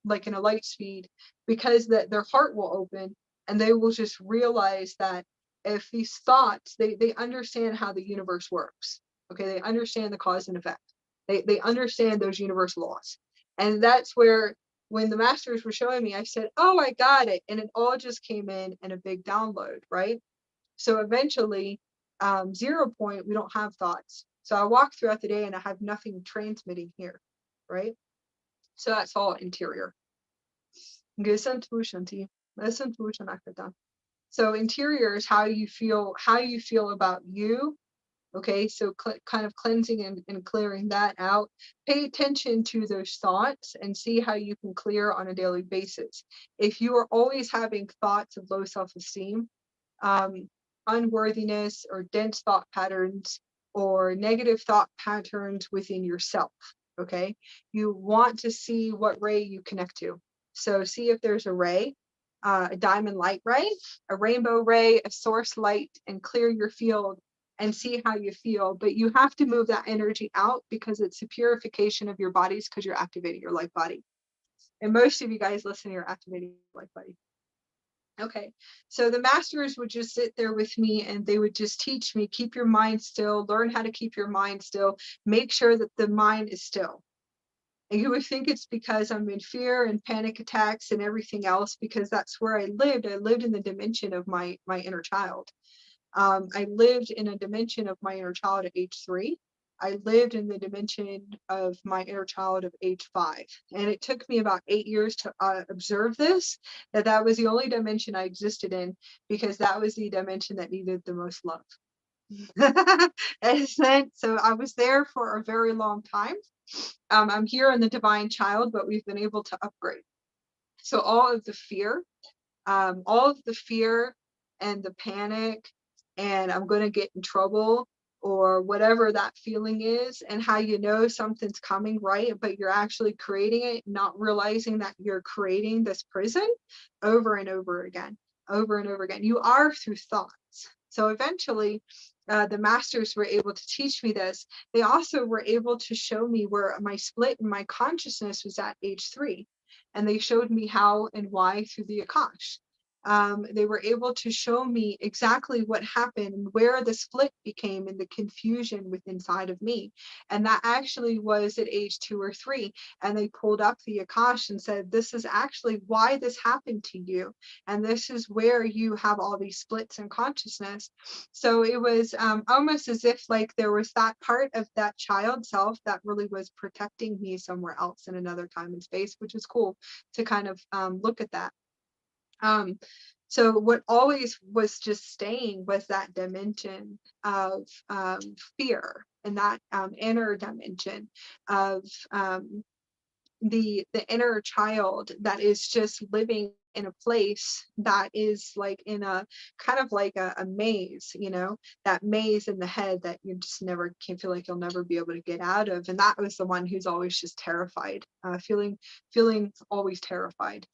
like in a light speed, because their heart will open, and they will just realize that if these thoughts, they understand how the universe works. Okay, they understand the cause and effect. They understand those universal laws. And that's where, when the masters were showing me, I said, oh, I got it. And it all just came in a big download, right? So eventually, 0 point, we don't have thoughts. So I walk throughout the day and I have nothing transmitting here, right? So that's all interior. So interior is how you feel about you. Okay, so kind of cleansing and clearing that out. Pay attention to those thoughts and see how you can clear on a daily basis. If you are always having thoughts of low self-esteem, unworthiness, or dense thought patterns, or negative thought patterns within yourself, okay, you want to see what ray you connect to. So see if there's a ray, a diamond light ray, a rainbow ray, a source light, and clear your field and see how you feel. But you have to move that energy out, because it's a purification of your bodies, because you're activating your light body. And most of you guys listening are activating your light body. Okay, so the masters would just sit there with me, and they would just teach me, keep your mind still, learn how to keep your mind still, make sure that the mind is still. And you would think it's because I'm in fear and panic attacks and everything else, because that's where I lived. I lived in the dimension of my inner child. I lived in a dimension of my inner child at age 3. I lived in the dimension of my inner child of age 5. And it took me about 8 years to observe this, that was the only dimension I existed in, because that was the dimension that needed the most love. And then, so I was there for a very long time. I'm here in the divine child, but we've been able to upgrade. So all of the fear and the panic, and I'm going to get in trouble, or whatever that feeling is, and how you know something's coming, right? But you're actually creating it, not realizing that you're creating this prison over and over again, over and over again. You are through thoughts. So eventually, the masters were able to teach me this. They also were able to show me where my split in my consciousness was at age 3. And they showed me how and why through the Akash. They were able to show me exactly what happened and where the split became and the confusion within inside of me. And that actually was at age 2 or 3. And they pulled up the Akash and said, this is actually why this happened to you. And this is where you have all these splits in consciousness. So it was almost as if like there was that part of that child self that really was protecting me somewhere else in another time and space, which is cool to kind of look at that. So what always was just staying was that dimension of fear, and that inner dimension of the inner child that is just living in a place that is like in a kind of like a maze, you know, that maze in the head that you just never can feel like you'll never be able to get out of. And that was the one who's always just terrified, feeling always terrified,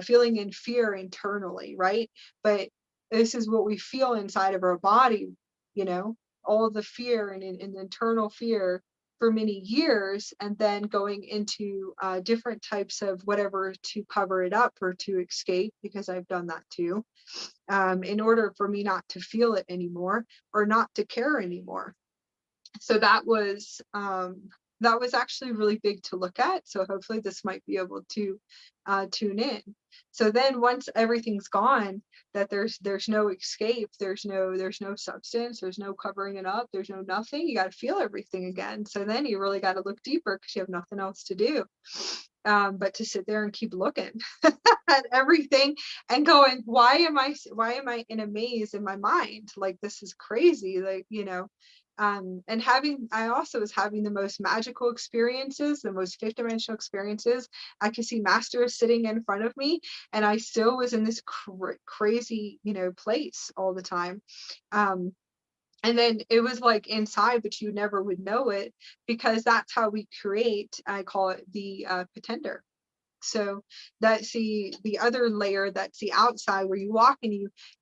feeling in fear internally, right? But this is what we feel inside of our body, you know, all the fear and internal fear for many years, and then going into different types of whatever to cover it up or to escape, because I've done that too, in order for me not to feel it anymore or not to care anymore. So that was actually really big to look at. So hopefully this might be able to tune in. So then once everything's gone, that there's no escape, there's no substance, there's no covering it up, there's no nothing. You got to feel everything again. So then you really got to look deeper, because you have nothing else to do but to sit there and keep looking at everything and going, why am I in a maze in my mind? Like, this is crazy. Like, you know. And I also was having the most magical experiences, the most fifth dimensional experiences. I could see masters sitting in front of me, and I still was in this crazy, you know, place all the time. And then it was like inside, but you never would know it, because that's how we create, I call it the pretender. So that's the other layer, that's the outside, where you walk and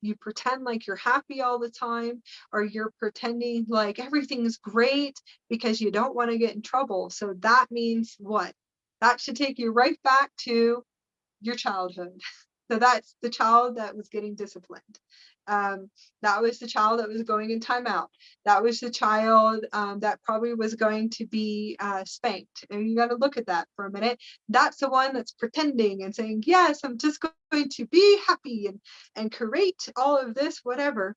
you pretend like you're happy all the time, or you're pretending like everything's great because you don't want to get in trouble. So that means what? That should take you right back to your childhood. So that's the child that was getting disciplined. That was the child that was going in timeout. That was the child that probably was going to be spanked. And you got to look at that for a minute. That's the one that's pretending and saying, yes, I'm just going to be happy and create all of this, whatever,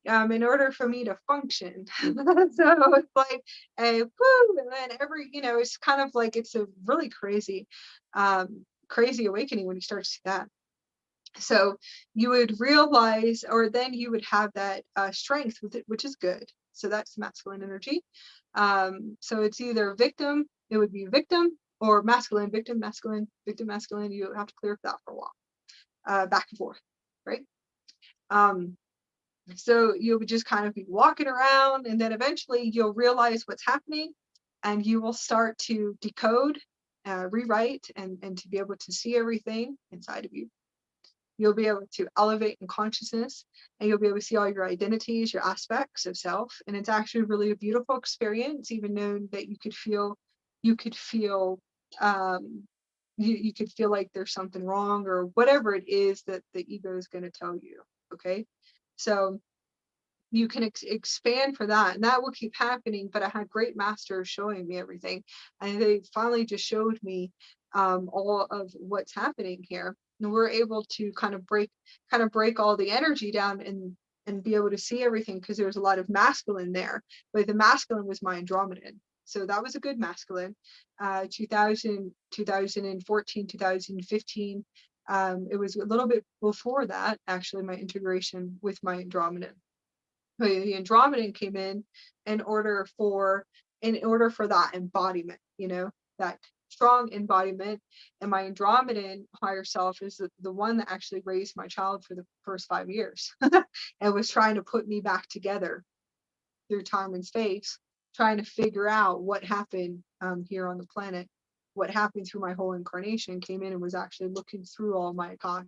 in order for me to function. So it's like a woo, and then it's kind of like, it's a really crazy awakening when you start to see that. So you would realize, or then you would have that strength with it, which is good. So that's masculine energy. So it's either victim, it would be victim, or masculine, victim, masculine, victim, masculine. You have to clear that for a while, back and forth, right? So you would just kind of be walking around, and then eventually you'll realize what's happening, and you will start to decode, rewrite, and to be able to see everything inside of you. You'll be able to elevate in consciousness, and you'll be able to see all your identities, your aspects of self. And it's actually really a beautiful experience, even knowing that you could feel you could feel like there's something wrong, or whatever it is that the ego is going to tell you. Okay. So you can expand for that, and that will keep happening. But I had great masters showing me everything, and they finally just showed me all of what's happening here, and we're able to kind of break all the energy down and be able to see everything, because there was a lot of masculine there, but the masculine was my Andromedan. So that was a good masculine. 2014, 2015. It was a little bit before that, actually, my integration with my Andromedan. But the Andromedan came in order for that embodiment, that strong embodiment. And my Andromedan higher self is the one that actually raised my child for the first 5 years and was trying to put me back together through time and space, trying to figure out what happened here on the planet, what happened through my whole incarnation, came in and was actually looking through all my Akash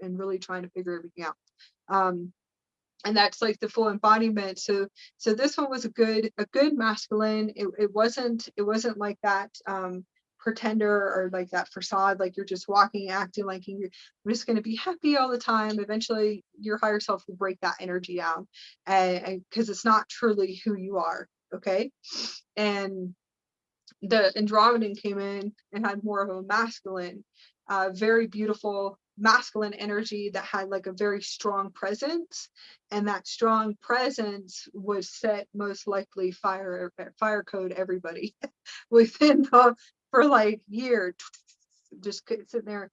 and really trying to figure everything out. And that's like the full embodiment. So this one was a good masculine. It wasn't like that pretender or like that facade, like you're just walking, acting like you're just going to be happy all the time. Eventually your higher self will break that energy down, and because it's not truly who you are. Okay. And the Andromedan came in and had more of a masculine, very beautiful masculine energy that had like a very strong presence, and that strong presence was set most likely fire code everybody within for like years, just sitting there,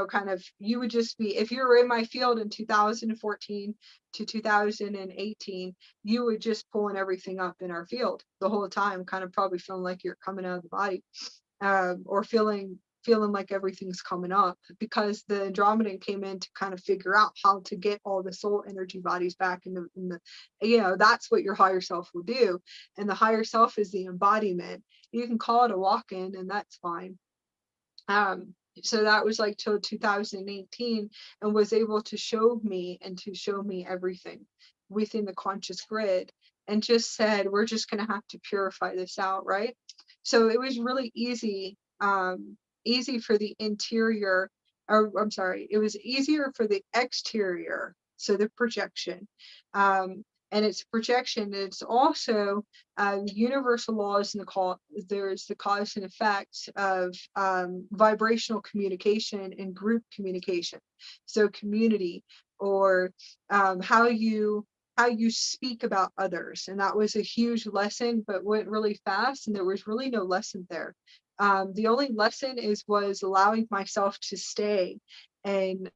kind of, you would just be, if you were in my field in 2014 to 2018, you would just pulling everything up in our field the whole time, kind of probably feeling like you're coming out of the body, or feeling like everything's coming up, because the Andromedan came in to kind of figure out how to get all the soul energy bodies back in the that's what your higher self will do. And the higher self is the embodiment. You can call it a walk-in, and that's fine. So that was like till 2018, and was able to show me everything within the conscious grid, and just said, we're just going to have to purify this out, right? So it was really easy for the interior, or I'm sorry, it was easier for the exterior, so the projection, and it's projection. It's also universal laws, and there's the cause and effect of vibrational communication and group communication. So community, or how you speak about others. And that was a huge lesson, but went really fast, and there was really no lesson there. The only lesson was allowing myself to stay in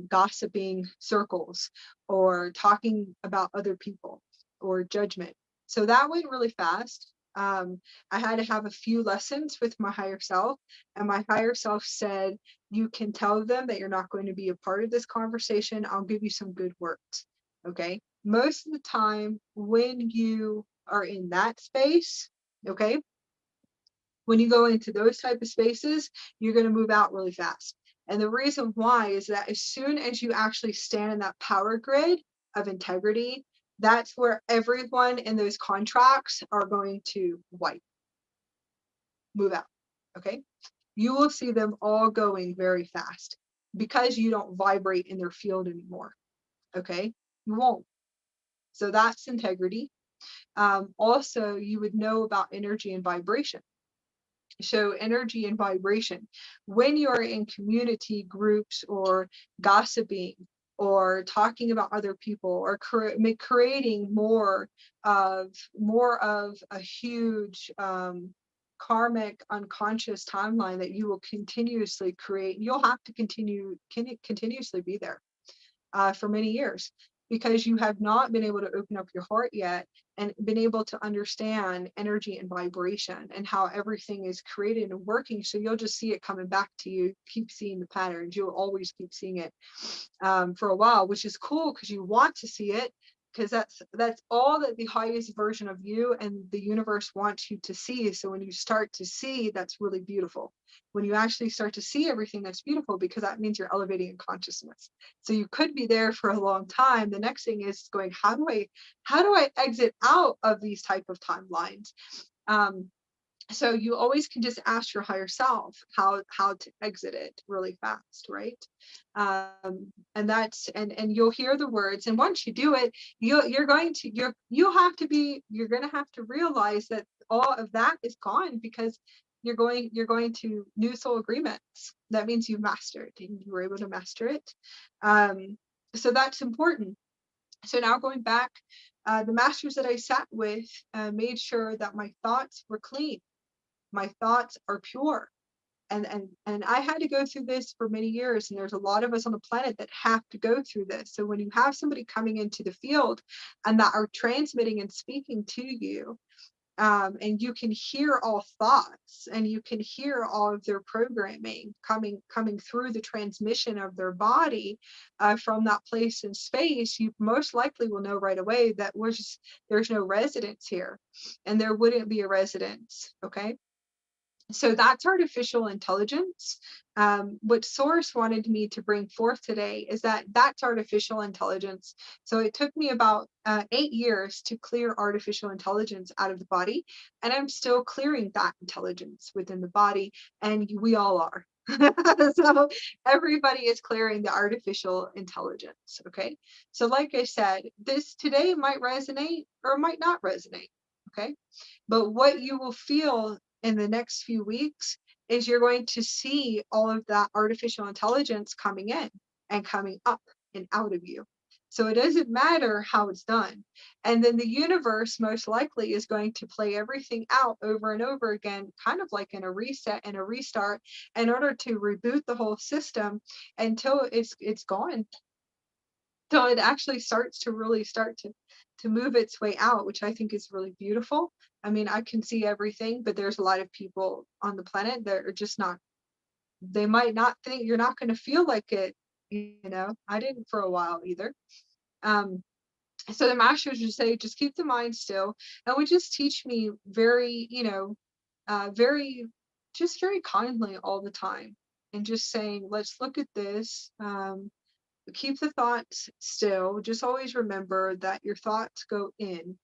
gossiping circles, or talking about other people, or judgment. So that went really fast. I had to have a few lessons with my higher self, and my higher self said, you can tell them that you're not going to be a part of this conversation. I'll give you some good words. Okay. Most of the time when you are in that space, okay, when you go into those type of spaces, you're going to move out really fast. And the reason why is that as soon as you actually stand in that power grid of integrity, that's where everyone in those contracts are going to move out. Okay. You will see them all going very fast, because you don't vibrate in their field anymore. Okay. You won't. So that's integrity. Also, you would know about energy and vibration. So energy and vibration, when you're in community groups, or gossiping, or talking about other people, or creating more of a huge karmic unconscious timeline that you will continuously create, you'll have to continuously be there for many years, because you have not been able to open up your heart yet and been able to understand energy and vibration and how everything is created and working. So you'll just see it coming back to you, keep seeing the patterns. You'll always keep seeing it for a while, which is cool, because you want to see it, because that's all that the highest version of you and the universe wants you to see. So when you start to see, that's really beautiful. When you actually start to see everything, that's beautiful, because that means you're elevating in consciousness. So you could be there for a long time. The next thing is going, how do I exit out of these type of timelines? So you always can just ask your higher self how to exit it really fast, right? And that's and you'll hear the words, and once you do it, you're going to you're going to have to realize that all of that is gone, because you're going to new soul agreements. That means you've mastered, and you were able to master it. So that's important. So now going back, the masters that I sat with made sure that my thoughts were clean, my thoughts are pure. And I had to go through this for many years, and there's a lot of us on the planet that have to go through this. So when you have somebody coming into the field and that are transmitting and speaking to you, and you can hear all thoughts, and you can hear all of their programming coming through the transmission of their body, from that place in space, you most likely will know right away that there's no residence here, and there wouldn't be a residence. Okay. So that's artificial intelligence. What Source wanted me to bring forth today is that that's artificial intelligence. So it took me about 8 years to clear artificial intelligence out of the body, and I'm still clearing that intelligence within the body, and we all are. So everybody is clearing the artificial intelligence. Okay. So like I said, this today might resonate or might not resonate. Okay. But what you will feel in the next few weeks is you're going to see all of that artificial intelligence coming in and coming up and out of you. So it doesn't matter how it's done. And then the universe most likely is going to play everything out over and over again, kind of like in a reset and a restart, in order to reboot the whole system until it's gone. So it actually starts to move its way out, which I think is really beautiful. I mean, I can see everything, but there's a lot of people on the planet that are just not, they might not think, you're not going to feel like it, I didn't for a while either. So the masters would say, just keep the mind still, and would just teach me very, very, just very kindly all the time, and just saying, let's look at this. Keep the thoughts still. Just always remember that your thoughts go in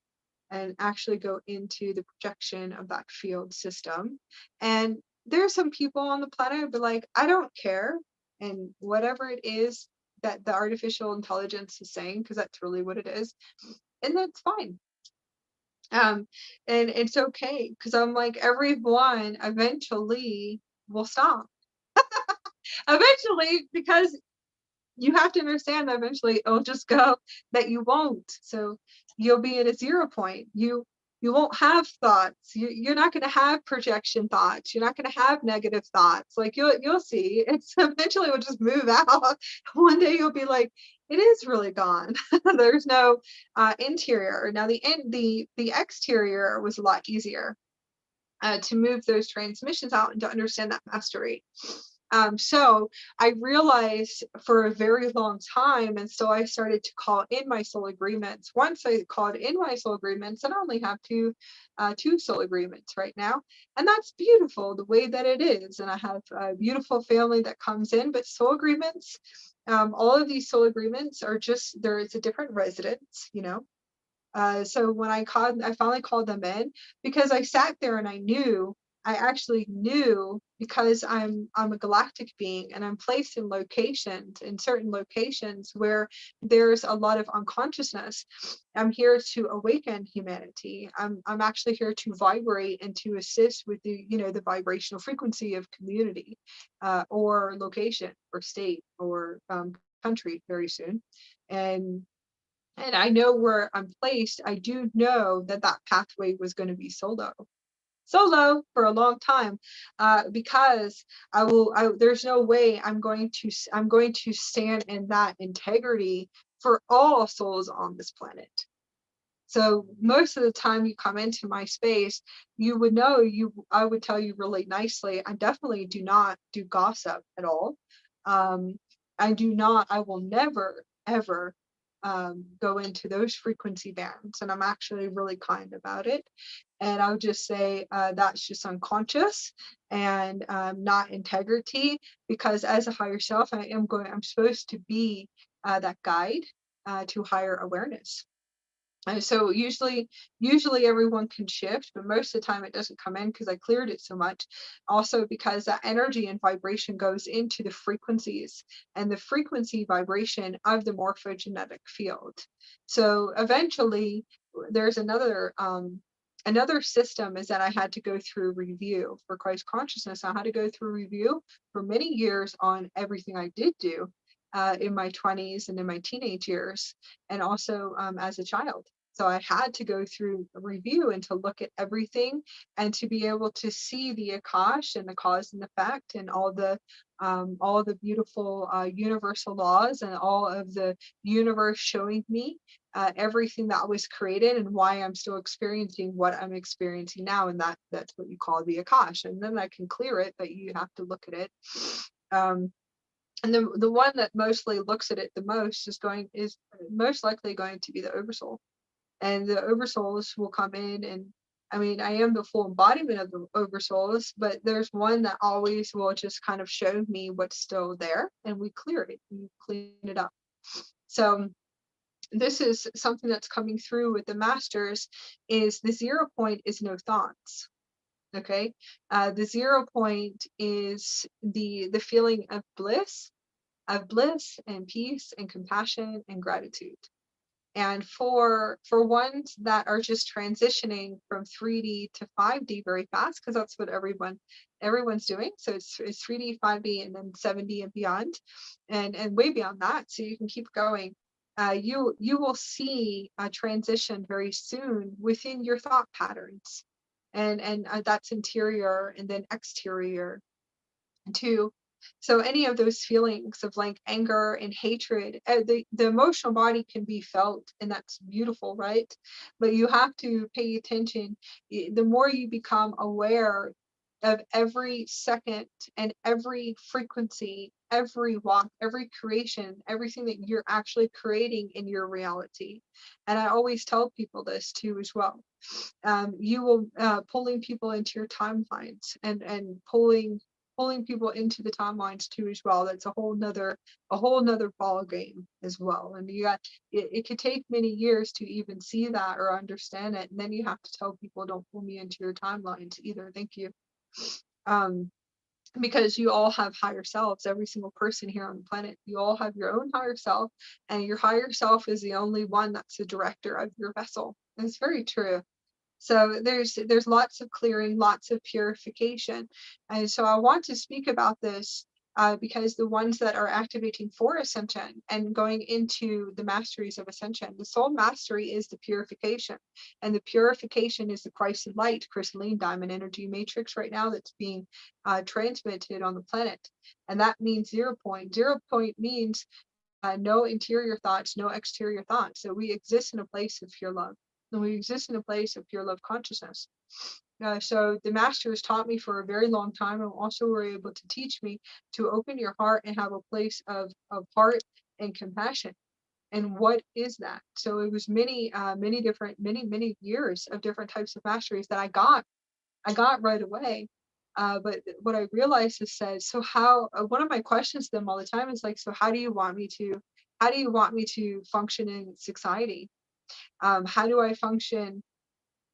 and actually go into the projection of that field system. And there's some people on the planet who be like, I don't care. And whatever it is that the artificial intelligence is saying, because that's really what it is, and that's fine. And it's okay, because I'm like, everyone eventually will stop. Eventually, because you have to understand that eventually it'll just go that you won't. So you'll be at a 0 point. You won't have thoughts. You're not going to have projection thoughts. You're not going to have negative thoughts. Like you'll see. It's eventually will just move out. One day you'll be like, it is really gone. There's no interior. Now the exterior was a lot easier to move those transmissions out and to understand that mastery. So I realized for a very long time, and so I started to call in my soul agreements. Once I called in my soul agreements, and I only have two soul agreements right now, and that's beautiful the way that it is. And I have a beautiful family that comes in, but soul agreements, all of these soul agreements are just, there is a different residence, so when I finally called them in, because I sat there and I actually knew, because I'm a galactic being, and I'm placed in certain locations where there's a lot of unconsciousness. I'm here to awaken humanity. I'm actually here to vibrate and to assist with the vibrational frequency of community, or location or state or country very soon. And I know where I'm placed. I do know that pathway was going to be solo for a long time, because there's no way I'm going to stand in that integrity for all souls on this planet. So most of the time you come into my space, you would know, I would tell you really nicely, I definitely do not do gossip at all. I will never, ever go into those frequency bands, and I'm actually really kind about it. And I would just say that's just unconscious and not integrity, because as a higher self, I'm supposed to be that guide to higher awareness. And so usually everyone can shift, but most of the time it doesn't come in because I cleared it so much. Also because that energy and vibration goes into the frequencies and the frequency vibration of the morphogenetic field. So eventually there's another system is that I had to go through review for Christ consciousness. I had to go through review for many years on everything I did do in my 20s and in my teenage years, and also as a child. So I had to go through a review and to look at everything and to be able to see the Akash and the cause and effect and all the beautiful universal laws and all of the universe showing me everything that was created and why I'm still experiencing what I'm experiencing now. And that's what you call the Akash. And then I can clear it, but you have to look at it. And the one that mostly looks at it the most is most likely going to be the Oversoul. And the oversouls will come in, and I mean, I am the full embodiment of the oversouls, but there's one that always will just kind of show me what's still there, and we clear it, we clean it up. So this is something that's coming through with the masters, is the 0 point is no thoughts. Okay, the 0 point is the feeling of bliss and peace and compassion and gratitude. And for ones that are just transitioning from 3D to 5D very fast, because that's what everyone's doing. So it's 3D, 5D, and then 7D and beyond, and way beyond that. So you can keep going. You will see a transition very soon within your thought patterns, and that's interior and then exterior too. So any of those feelings of like anger and hatred, the emotional body can be felt, and that's beautiful, right? But you have to pay attention. The more you become aware of every second and every frequency, every walk, every creation, everything that you're actually creating in your reality. And I always tell people this too as well. You will pulling people into your timelines and pulling people into the timelines too as well. That's a whole nother ball game as well. And it could take many years to even see that or understand it. And then you have to tell people, don't pull me into your timelines either. Thank you. Because you all have higher selves, every single person here on the planet. You all have your own higher self, and your higher self is the only one that's the director of your vessel. And it's very true. So there's lots of clearing, lots of purification. And so I want to speak about this because the ones that are activating for ascension and going into the masteries of ascension, the soul mastery is the purification. And the purification is the Christ light, crystalline diamond energy matrix right now that's being transmitted on the planet. And that means 0 point. 0 point means no interior thoughts, no exterior thoughts. So we exist in a place of pure love. And we exist in a place of pure love consciousness. So the masters taught me for a very long time, and also were able to teach me to open your heart and have a place of heart and compassion. And what is that? So it was many years of different types of masteries that I got right away. But what I realized is said, so how, one of my questions to them all the time is like, so how do you want me to function in society? How do I function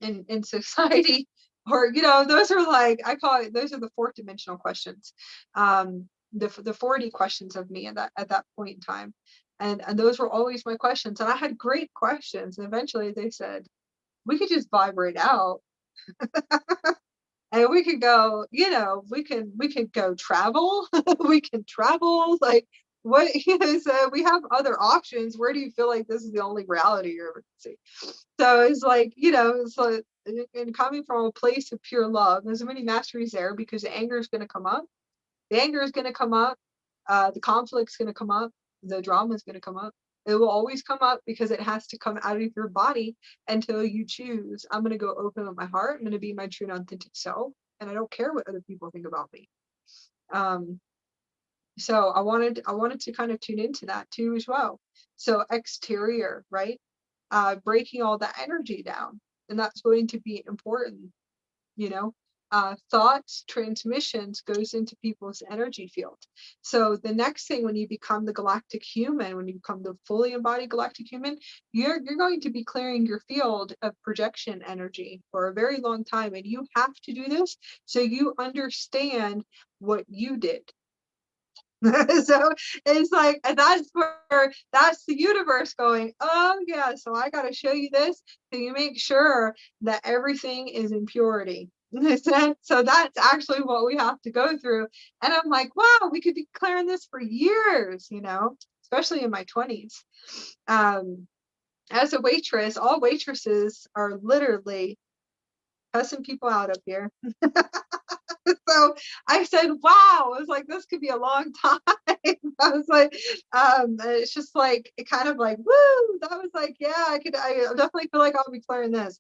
in society? Or, those are like, I call it, those are the 4th dimensional questions. The 4D questions of me at that point in time. And those were always my questions. And I had great questions. And eventually they said, we could just vibrate out. And we could go, we could go travel. We can travel. Like, what so we have other options. Where do you feel like this is the only reality you're ever gonna see? So it's like, it's like, and coming from a place of pure love, there's so many masteries there, because the anger is going to come up. The anger is going to come up. The conflict's going to come up. The drama is going to come up. It will always come up because it has to come out of your body until you choose. I'm going to go open up my heart. I'm going to be my true and authentic self. And I don't care what other people think about me. So I wanted to kind of tune into that too as well. So exterior, right? Breaking all the energy down. And that's going to be important, thoughts, transmissions goes into people's energy field. So the next thing, when you become the galactic human, when you become the fully embodied galactic human, you're going to be clearing your field of projection energy for a very long time. And you have to do this so you understand what you did. So it's like, and that's the universe going, oh yeah, so I got to show you this so you make sure that everything is in purity. So that's actually what we have to go through. And I'm like, wow, we could be clearing this for years, especially in my 20s. As a waitress, all waitresses are literally cussing people out up here. So I said, wow, I was like, this could be a long time. I was like, it's just like, it kind of like, woo, that was like, yeah, I definitely feel like I'll be clearing this.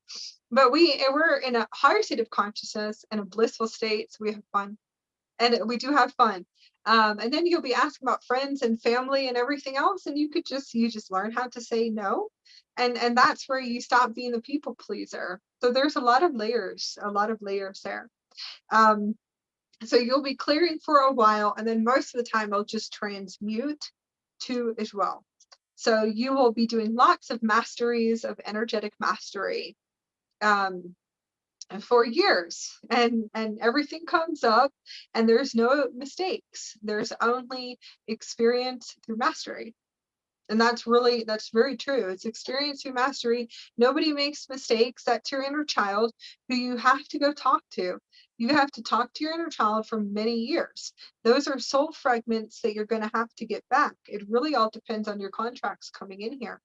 But we're in a higher state of consciousness and a blissful state. So we have fun, and we do have fun. And then you'll be asking about friends and family and everything else. And you just learn how to say no. And that's where you stop being the people pleaser. So there's a lot of layers there. So you'll be clearing for a while, and then most of the time I'll just transmute to as well. So you will be doing lots of masteries of energetic mastery for years, and everything comes up, and there's no mistakes. There's only experience through mastery. And that's very true. It's experience through mastery. Nobody makes mistakes. That's your inner child who you have to go talk to. You have to talk to your inner child for many years. Those are soul fragments that you're going to have to get back. It really all depends on your contracts coming in here.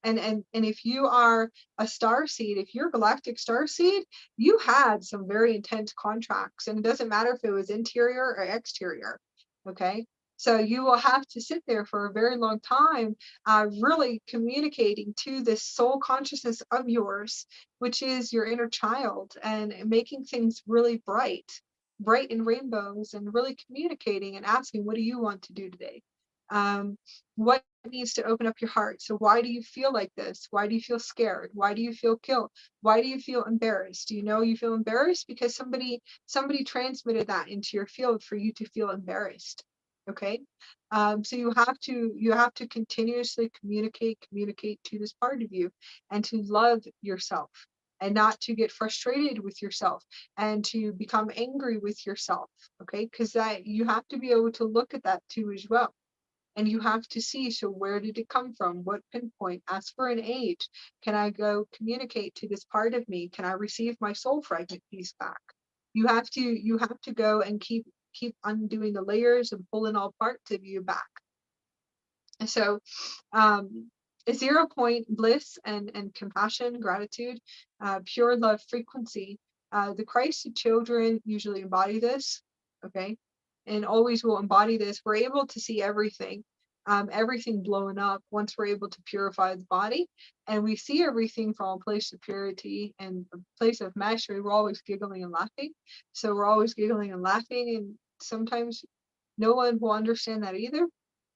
And if you are a star seed, if you're a galactic star seed, you had some very intense contracts. And it doesn't matter if it was interior or exterior. Okay. So you will have to sit there for a very long time, really communicating to this soul consciousness of yours, which is your inner child, and making things really bright in rainbows, and really communicating and asking, what do you want to do today? What needs to open up your heart? So why do you feel like this? Why do you feel scared? Why do you feel guilt? Why do you feel embarrassed? Do you know you feel embarrassed because somebody transmitted that into your field for you to feel embarrassed? Okay. So you have to continuously communicate to this part of you, and to love yourself, and not to get frustrated with yourself, and to become angry with yourself. Okay, because that you have to be able to look at that too as well. And you have to see, so where did it come from? What pinpoint? Ask for an age. Can I go communicate to this part of me? Can I receive my soul fragment piece back? You have to go and keep undoing the layers and pulling all parts of you back. And so a 0 point bliss and compassion, gratitude, pure love frequency. The Christ children usually embody this, okay, and always will embody this. We're able to see everything, everything blowing up once we're able to purify the body, and we see everything from a place of purity and a place of mastery. We're always giggling and laughing. So we're always giggling and laughing, and sometimes no one will understand that either.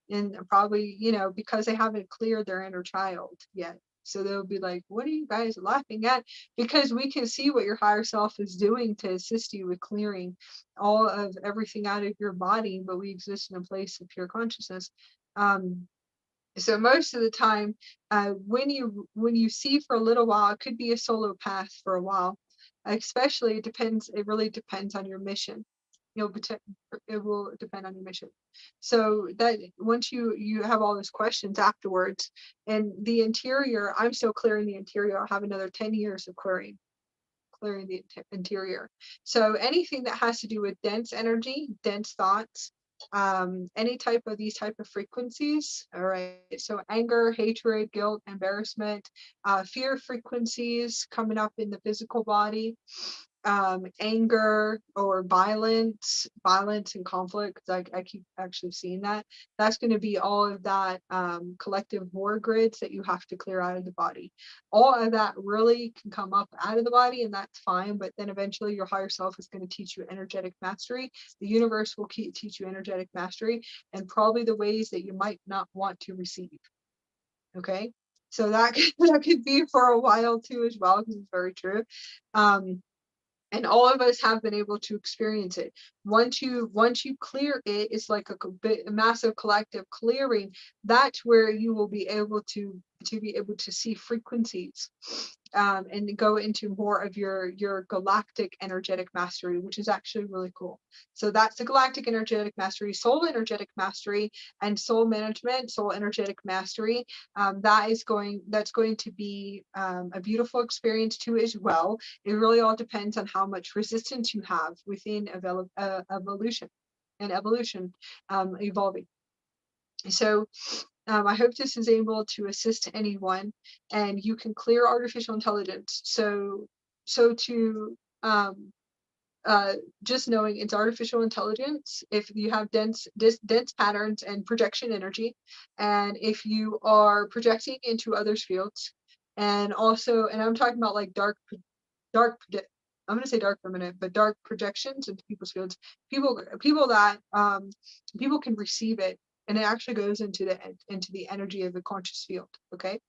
And probably, because they haven't cleared their inner child yet. So they'll be like, what are you guys laughing at? Because we can see what your higher self is doing to assist you with clearing all of everything out of your body, but we exist in a place of pure consciousness. So most of the time, when you see for a little while, it could be a solo path for a while. Especially, it really depends on your mission. It will depend on your mission. So that once you have all those questions afterwards, and the interior, I'm still clearing the interior. I'll have another 10 years of clearing the interior. So anything that has to do with dense energy, dense thoughts, any type of these type of frequencies. All right. So anger, hatred, guilt, embarrassment, fear frequencies coming up in the physical body. Anger or violence and conflict, because I keep actually seeing that's going to be all of that collective war grids that you have to clear out of the body. All of that really can come up out of the body, and that's fine, but then eventually your higher self is going to teach you energetic mastery. The universe will teach you energetic mastery, and probably the ways that you might not want to receive. Okay, so that could be for a while too as well, because it's very true. And all of us have been able to experience it. Once you clear it, it's like a massive collective clearing. That's where you will be able to be able to see frequencies, and go into more of your galactic energetic mastery, which is actually really cool. So that's the galactic energetic mastery, soul energetic mastery, and soul management, soul energetic mastery. That's going to be a beautiful experience too as well. It really all depends on how much resistance you have within evolution and evolution, evolving. So I hope this is able to assist anyone, and you can clear artificial intelligence. So to just knowing it's artificial intelligence, if you have dense patterns and projection energy, and if you are projecting into others' fields, and also, and I'm talking about like dark, I'm going to say dark for a minute, but dark projections into people's fields, people that people can receive it, and it actually goes into the energy of the conscious field. Okay.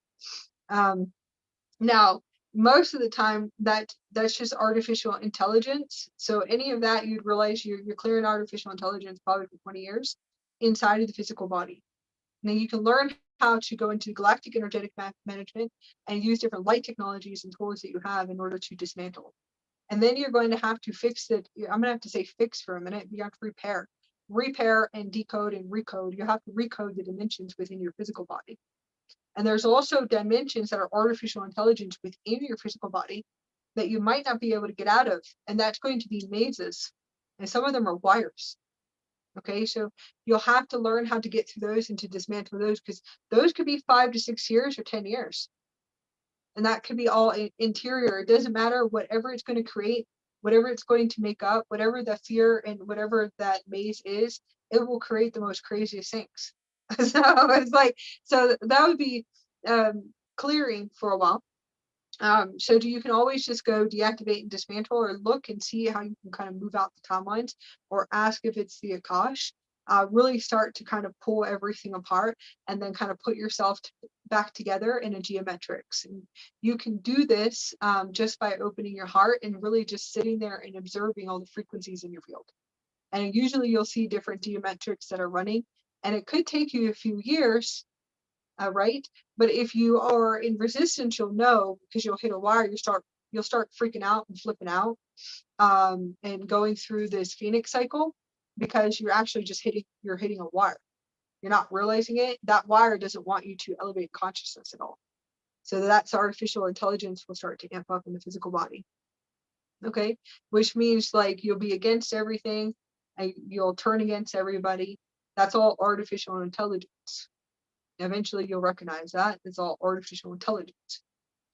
Now, most of the time that's just artificial intelligence. So any of that, you'd realize you're clearing artificial intelligence probably for 20 years inside of the physical body. Now you can learn how to go into galactic energetic management and use different light technologies and tools that you have in order to dismantle. And then you're going to have to fix it. I'm going to have to say fix for a minute. You have to repair and decode and recode. You have to recode the dimensions within your physical body. And there's also dimensions that are artificial intelligence within your physical body that you might not be able to get out of. And that's going to be mazes. And some of them are wires. Okay, so you'll have to learn how to get through those and to dismantle those, because those could be 5 to 6 years or 10 years. And that could be all interior. It doesn't matter, whatever it's going to create, whatever it's going to make up, whatever the fear and whatever that maze is, it will create the most craziest things. So it's like, so that would be clearing for a while. So you can always just go deactivate and dismantle, or look and see how you can kind of move out the timelines, or ask if it's the Akash. Really start to kind of pull everything apart, and then kind of put yourself back together in a geometrics. And you can do this just by opening your heart and really just sitting there and observing all the frequencies in your field. And usually you'll see different geometrics that are running, and it could take you a few years, right? But if you are in resistance, you'll know, because you'll hit a wire, you'll start freaking out and flipping out, and going through this Phoenix cycle, because you're actually just hitting a wire. You're not realizing it. That wire doesn't want you to elevate consciousness at all. So that's artificial intelligence will start to amp up in the physical body. Okay, which means like you'll be against everything, and you'll turn against everybody. That's all artificial intelligence. Eventually you'll recognize that it's all artificial intelligence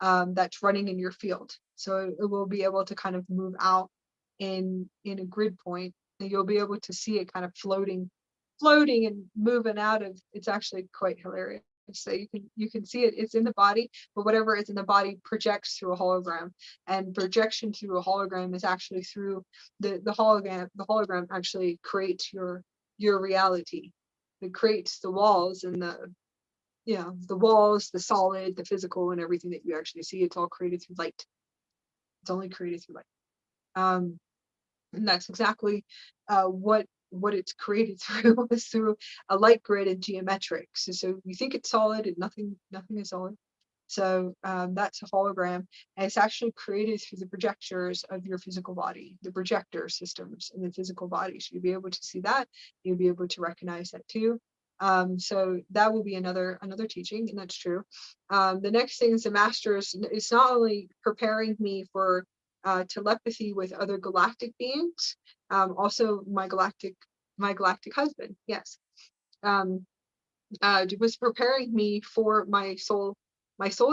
that's running in your field. So it will be able to kind of move out in a grid point, and you'll be able to see it kind of floating and moving out of. It's actually quite hilarious. So you can see it, it's in the body, but whatever is in the body projects through a hologram, and projection through a hologram is actually through the hologram. The hologram actually creates your reality. It creates the walls and the walls, the solid, the physical, and everything that you actually see. It's all created through light. It's only created through light. And that's exactly what it's created through, is through a light grid and geometrics. So you think it's solid, and nothing is solid. So that's a hologram, and it's actually created through the projectors of your physical body, the projector systems in the physical body. So you'll be able to see that. You'll be able to recognize that too. So that will be another teaching, and that's true. The next thing is the masters. It's not only preparing me for telepathy with other galactic beings, also my galactic husband. Yes, was preparing me for my soul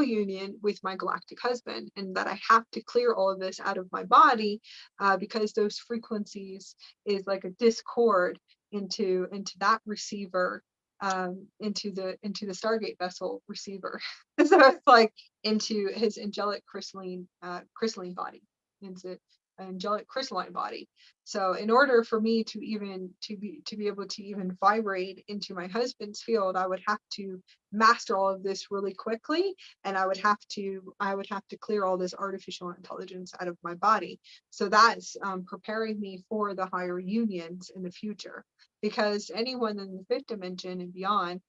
union with my galactic husband, and that I have to clear all of this out of my body, because those frequencies is like a discord into that receiver, into the Stargate vessel receiver. So it's like into his angelic crystalline body, into angelic crystalline body. So in order for me to be able to even vibrate into my husband's field, I would have to master all of this really quickly, and I would have to clear all this artificial intelligence out of my body. So that's preparing me for the higher unions in the future, because anyone in the fifth dimension and beyond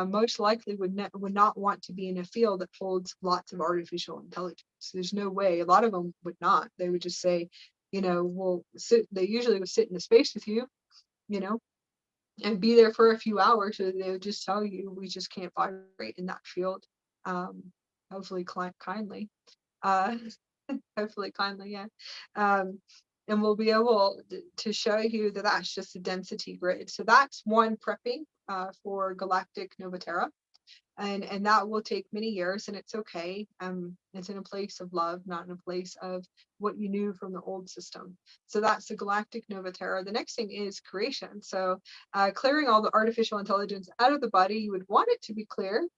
most likely would not want to be in a field that holds lots of artificial intelligence. There's no way. A lot of them would not. They would just say, we'll sit. They usually would sit in a space with you, and be there for a few hours. So they would just tell you, we just can't vibrate in that field. Hopefully kindly. Hopefully kindly, yeah. And we'll be able to show you that that's just a density grid. So that's one prepping for Galactic Novatera. And that will take many years, and it's okay. It's in a place of love, not in a place of what you knew from the old system. So that's the Galactic Novatera. The next thing is creation. So clearing all the artificial intelligence out of the body. You would want it to be clear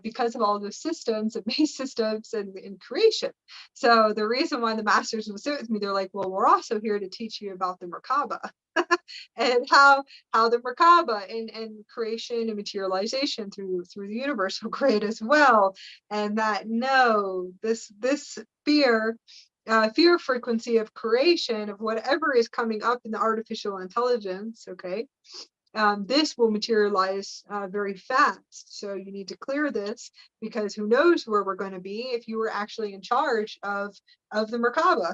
because of all the systems and base systems and creation. So the reason why the masters will sit with me, they're like, well, we're also here to teach you about the Merkaba. And how the Merkaba and creation and materialization through the universal grid as well. And that this fear frequency of creation of whatever is coming up in the artificial intelligence, okay, this will materialize very fast. So you need to clear this, because who knows where we're going to be if you were actually in charge of the Merkaba.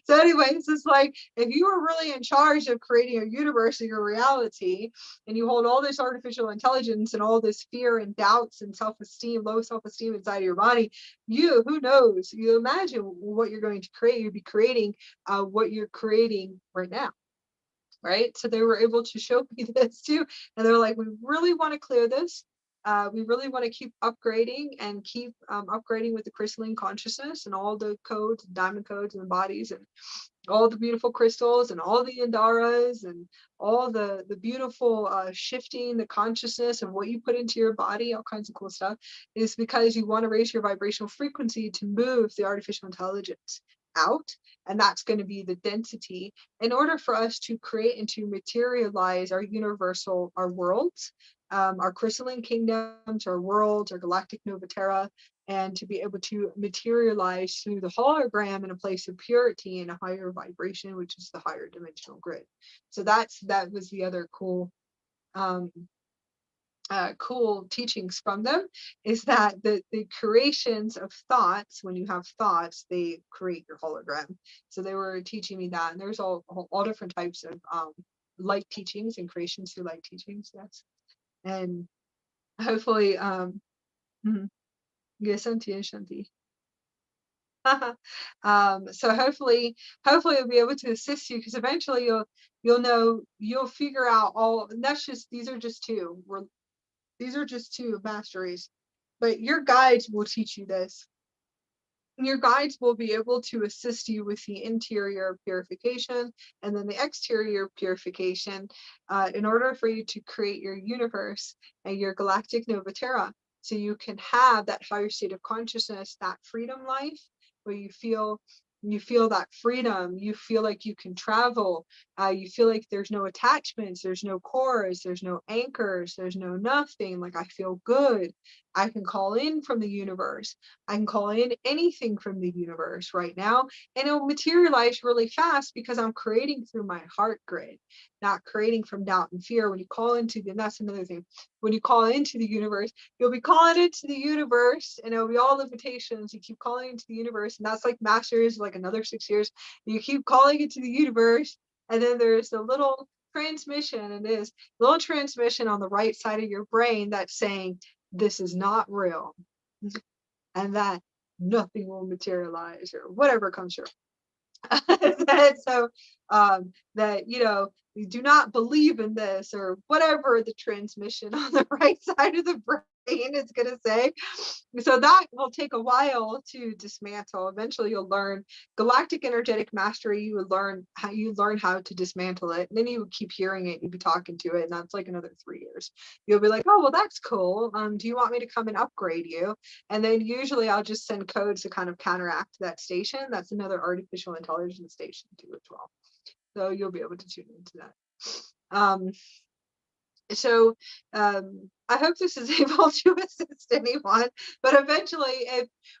So anyways, it's like, if you were really in charge of creating a universe in your reality, and you hold all this artificial intelligence and all this fear and doubts and self-esteem, low self-esteem inside of your body, who knows, you imagine what you're going to create. You'd be creating what you're creating right now. Right? So they were able to show me this too. And they're like, we really want to clear this. We really want to keep upgrading and keep upgrading with the crystalline consciousness and all the codes, diamond codes and the bodies, and all the beautiful crystals and all the Andaras and all the beautiful shifting the consciousness of what you put into your body, all kinds of cool stuff, is because you want to raise your vibrational frequency to move the artificial intelligence out. And that's going to be the density in order for us to create and to materialize our universal, our worlds, our crystalline kingdoms, our worlds, our galactic Novatera, and to be able to materialize through the hologram in a place of purity and a higher vibration, which is the higher dimensional grid. So that was the other cool cool teachings from them, is that the creations of thoughts, when you have thoughts, they create your hologram. So they were teaching me that, and there's all different types of light teachings and creations through light teachings. Yes. And hopefully yes, Shanti. So hopefully we'll be able to assist you, because eventually you'll figure out all, and these are just two masteries, but your guides will teach you this. Your guides will be able to assist you with the interior purification and then the exterior purification in order for you to create your universe and your galactic Novatera, so you can have that higher state of consciousness, that freedom life, where you feel that freedom, you feel like you can travel, you feel like there's no attachments, there's no cores, there's no anchors, there's no nothing. Like, I feel good. I can call in from the universe. I can call in anything from the universe right now, and it'll materialize really fast because I'm creating through my heart grid, not creating from doubt and fear. When you call into and that's another thing. When you call into the universe, you'll be calling into the universe, and it'll be all limitations. You keep calling into the universe, and that's like masters, like another 6 years. You keep calling into the universe, and then there's a little transmission, and there's a little transmission on the right side of your brain that's saying, this is not real, and that nothing will materialize, or whatever comes through. So that, you do not believe in this, or whatever the transmission on the right side of the brain brain is going to say. So that will take a while to dismantle. Eventually you'll learn galactic energetic mastery. You would learn how to dismantle it. And then you would keep hearing it. You'd be talking to it. And that's like another 3 years. You'll be like, oh, well, that's cool. Do you want me to come and upgrade you? And then usually I'll just send codes to kind of counteract that station. That's another artificial intelligence station too as well. So you'll be able to tune into that. I hope this is able to assist anyone, but eventually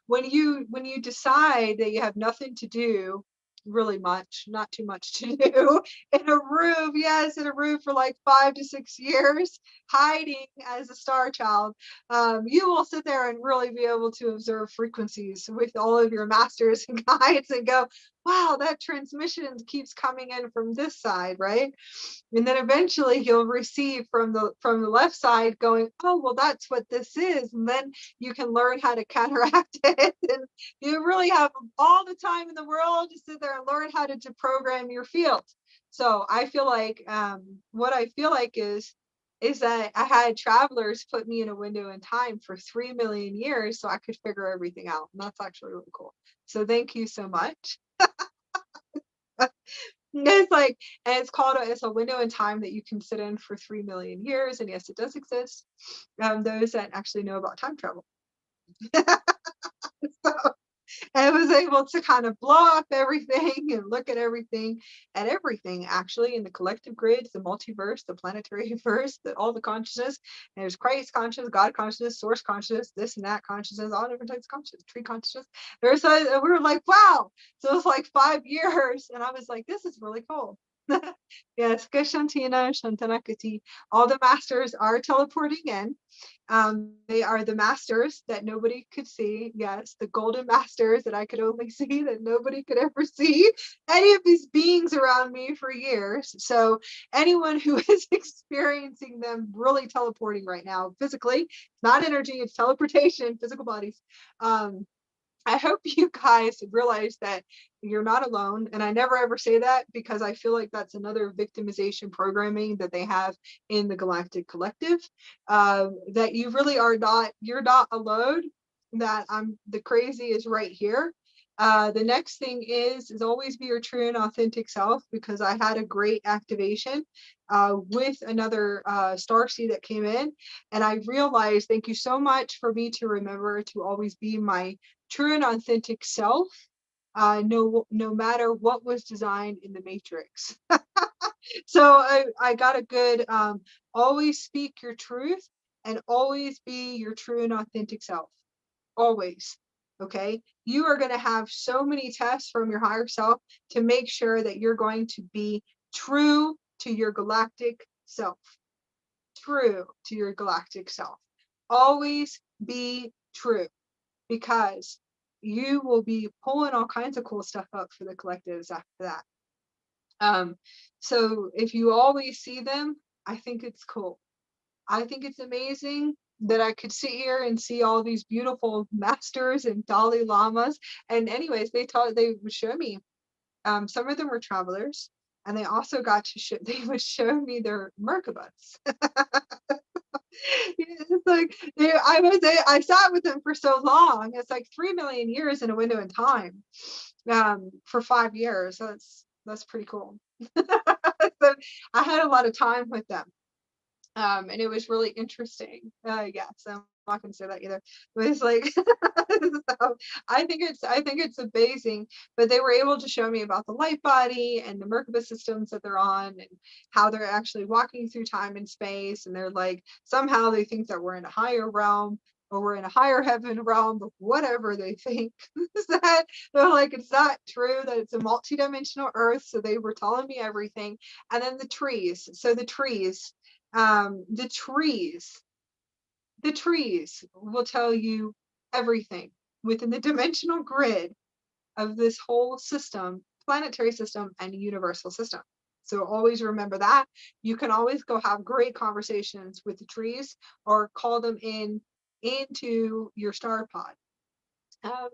when you decide that you have nothing to do, really much, not too much to do, in a room, yes, in a room for like 5 to 6 years, hiding as a star child, you will sit there and really be able to observe frequencies with all of your masters and guides and go, wow, that transmission keeps coming in from this side, right? And then eventually you'll receive from the left side going, oh, well, that's what this is. And then you can learn how to counteract it. And you really have all the time in the world to sit there and learn how to deprogram your field. So I feel like what I feel like is that I had travelers put me in a window in time for 3 million years so I could figure everything out. And that's actually really cool. So thank you so much. It's like, and it's a window in time that you can sit in for 3 million years. And yes, it does exist. Those that actually know about time travel. So I was able to kind of blow up everything and look at everything actually in the collective grids, the multiverse, the planetary verse, all the consciousness. And there's Christ consciousness, God consciousness, source consciousness, this and that consciousness, all different types of consciousness, tree consciousness. We were like, wow. So it was like 5 years. And I was like, this is really cool. Yes, Kshantina, Shantanakati. All the masters are teleporting in. They are the masters that nobody could see. Yes, the golden masters that I could only see, that nobody could ever see any of these beings around me for years. So anyone who is experiencing them really teleporting right now, physically, it's not energy, it's teleportation, physical bodies. I hope you guys realize that you're not alone. And I never ever say that because I feel like that's another victimization programming that they have in the Galactic Collective, that you really are not, you're not alone, that the crazy is right here. The next thing is always be your true and authentic self, because I had a great activation with another starseed that came in, and I realized, thank you so much for me to remember to always be my true and authentic self, no matter what was designed in the matrix. So I got a good always speak your truth and always be your true and authentic self, always. Okay, you are going to have so many tests from your higher self to make sure that you're going to be true to your galactic self. True to your galactic self. Always be true, because you will be pulling all kinds of cool stuff up for the collectives after that. So if you always see them, I think it's cool. I think it's amazing that I could sit here and see all these beautiful masters and Dalai Lamas. And anyways, they would show me. Some of them were travelers, and they also got to they would show me their Merkabas. It's like I sat with them for so long. It's like 3 million years in a window in time, for 5 years. That's pretty cool. So I had a lot of time with them, and it was really interesting. Yeah, so I'm not gonna say that either. But it's like, so I think it's amazing. But they were able to show me about the Lightbody and the Merkaba systems that they're on, and how they're actually walking through time and space. And they're like, somehow they think that we're in a higher realm, or we're in a higher heaven realm, but whatever they think. Is that they're like, it's not true, that it's a multidimensional earth. So they were telling me everything. And then the trees. So the trees will tell you everything within the dimensional grid of this whole system, planetary system and universal system. So always remember that. You can always go have great conversations with the trees, or call them into your star pod.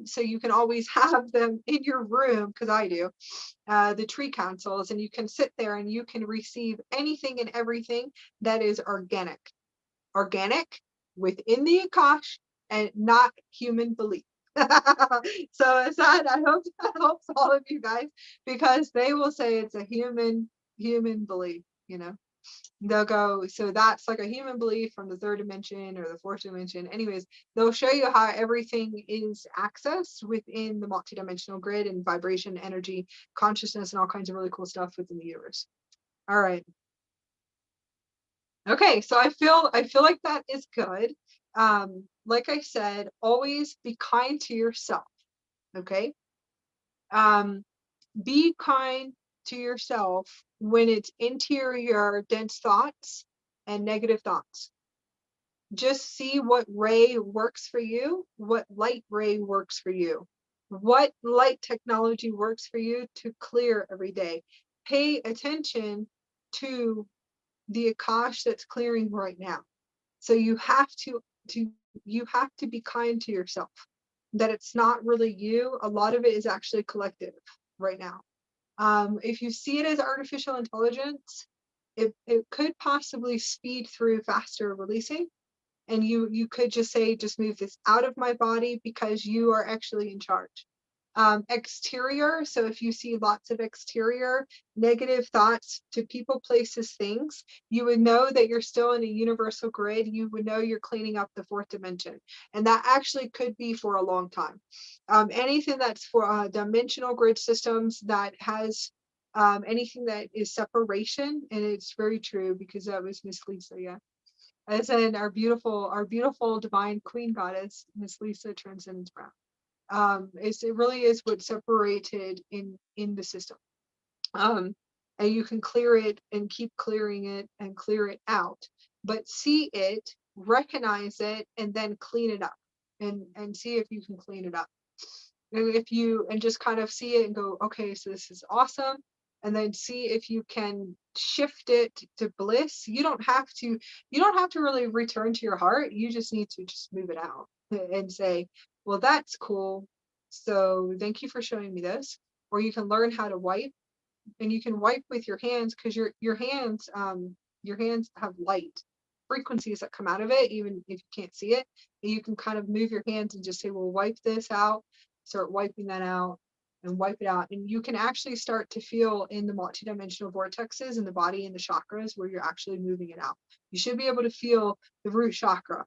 So you can always have them in your room, because I do, the tree councils, and you can sit there and you can receive anything and everything that is organic. Organic within the Akash and not human belief. So it's that, I hope that helps all of you guys, because they will say it's a human belief, you know. They'll go, so that's like a human belief from the third dimension or the fourth dimension. Anyways, they'll show you how everything is accessed within the multidimensional grid and vibration, energy, consciousness, and all kinds of really cool stuff within the universe. All right. Okay, so I feel like that is good. Like I said, always be kind to yourself. Okay. Be kind to yourself when it's interior dense thoughts and negative thoughts. Just see what ray works for you, what light ray works for you, what light technology works for you to clear every day. Pay attention to the Akash that's clearing right now. So you have to be kind to yourself, that it's not really you. A lot of it is actually collective right now. If you see it as artificial intelligence, it could possibly speed through faster releasing. And you could just say, just move this out of my body, because you are actually in charge. Exterior, so if you see lots of exterior negative thoughts to people, places, things, you would know that you're still in a universal grid. You would know you're cleaning up the fourth dimension, and that actually could be for a long time. Anything that's for dimensional grid systems that has anything that is separation, and it's very true, because that was Miss Lisa, yeah. As in our beautiful divine queen goddess, Miss Lisa Transcendence Brown. It really is what separated in the system. And you can clear it and keep clearing it and clear it out, but see it, recognize it, and then clean it up, and see if you can clean it up. And just kind of see it and go, okay, so this is awesome. And then see if you can shift it to bliss. You don't have to really return to your heart. You just need to just move it out and say, well, that's cool. So thank you for showing me this. Or you can learn how to wipe, and you can wipe with your hands, because your hands have light frequencies that come out of it, even if you can't see it. And you can kind of move your hands and just say, well, wipe this out, start wiping that out, and wipe it out. And you can actually start to feel in the multidimensional vortexes in the body and the chakras where you're actually moving it out. You should be able to feel the root chakra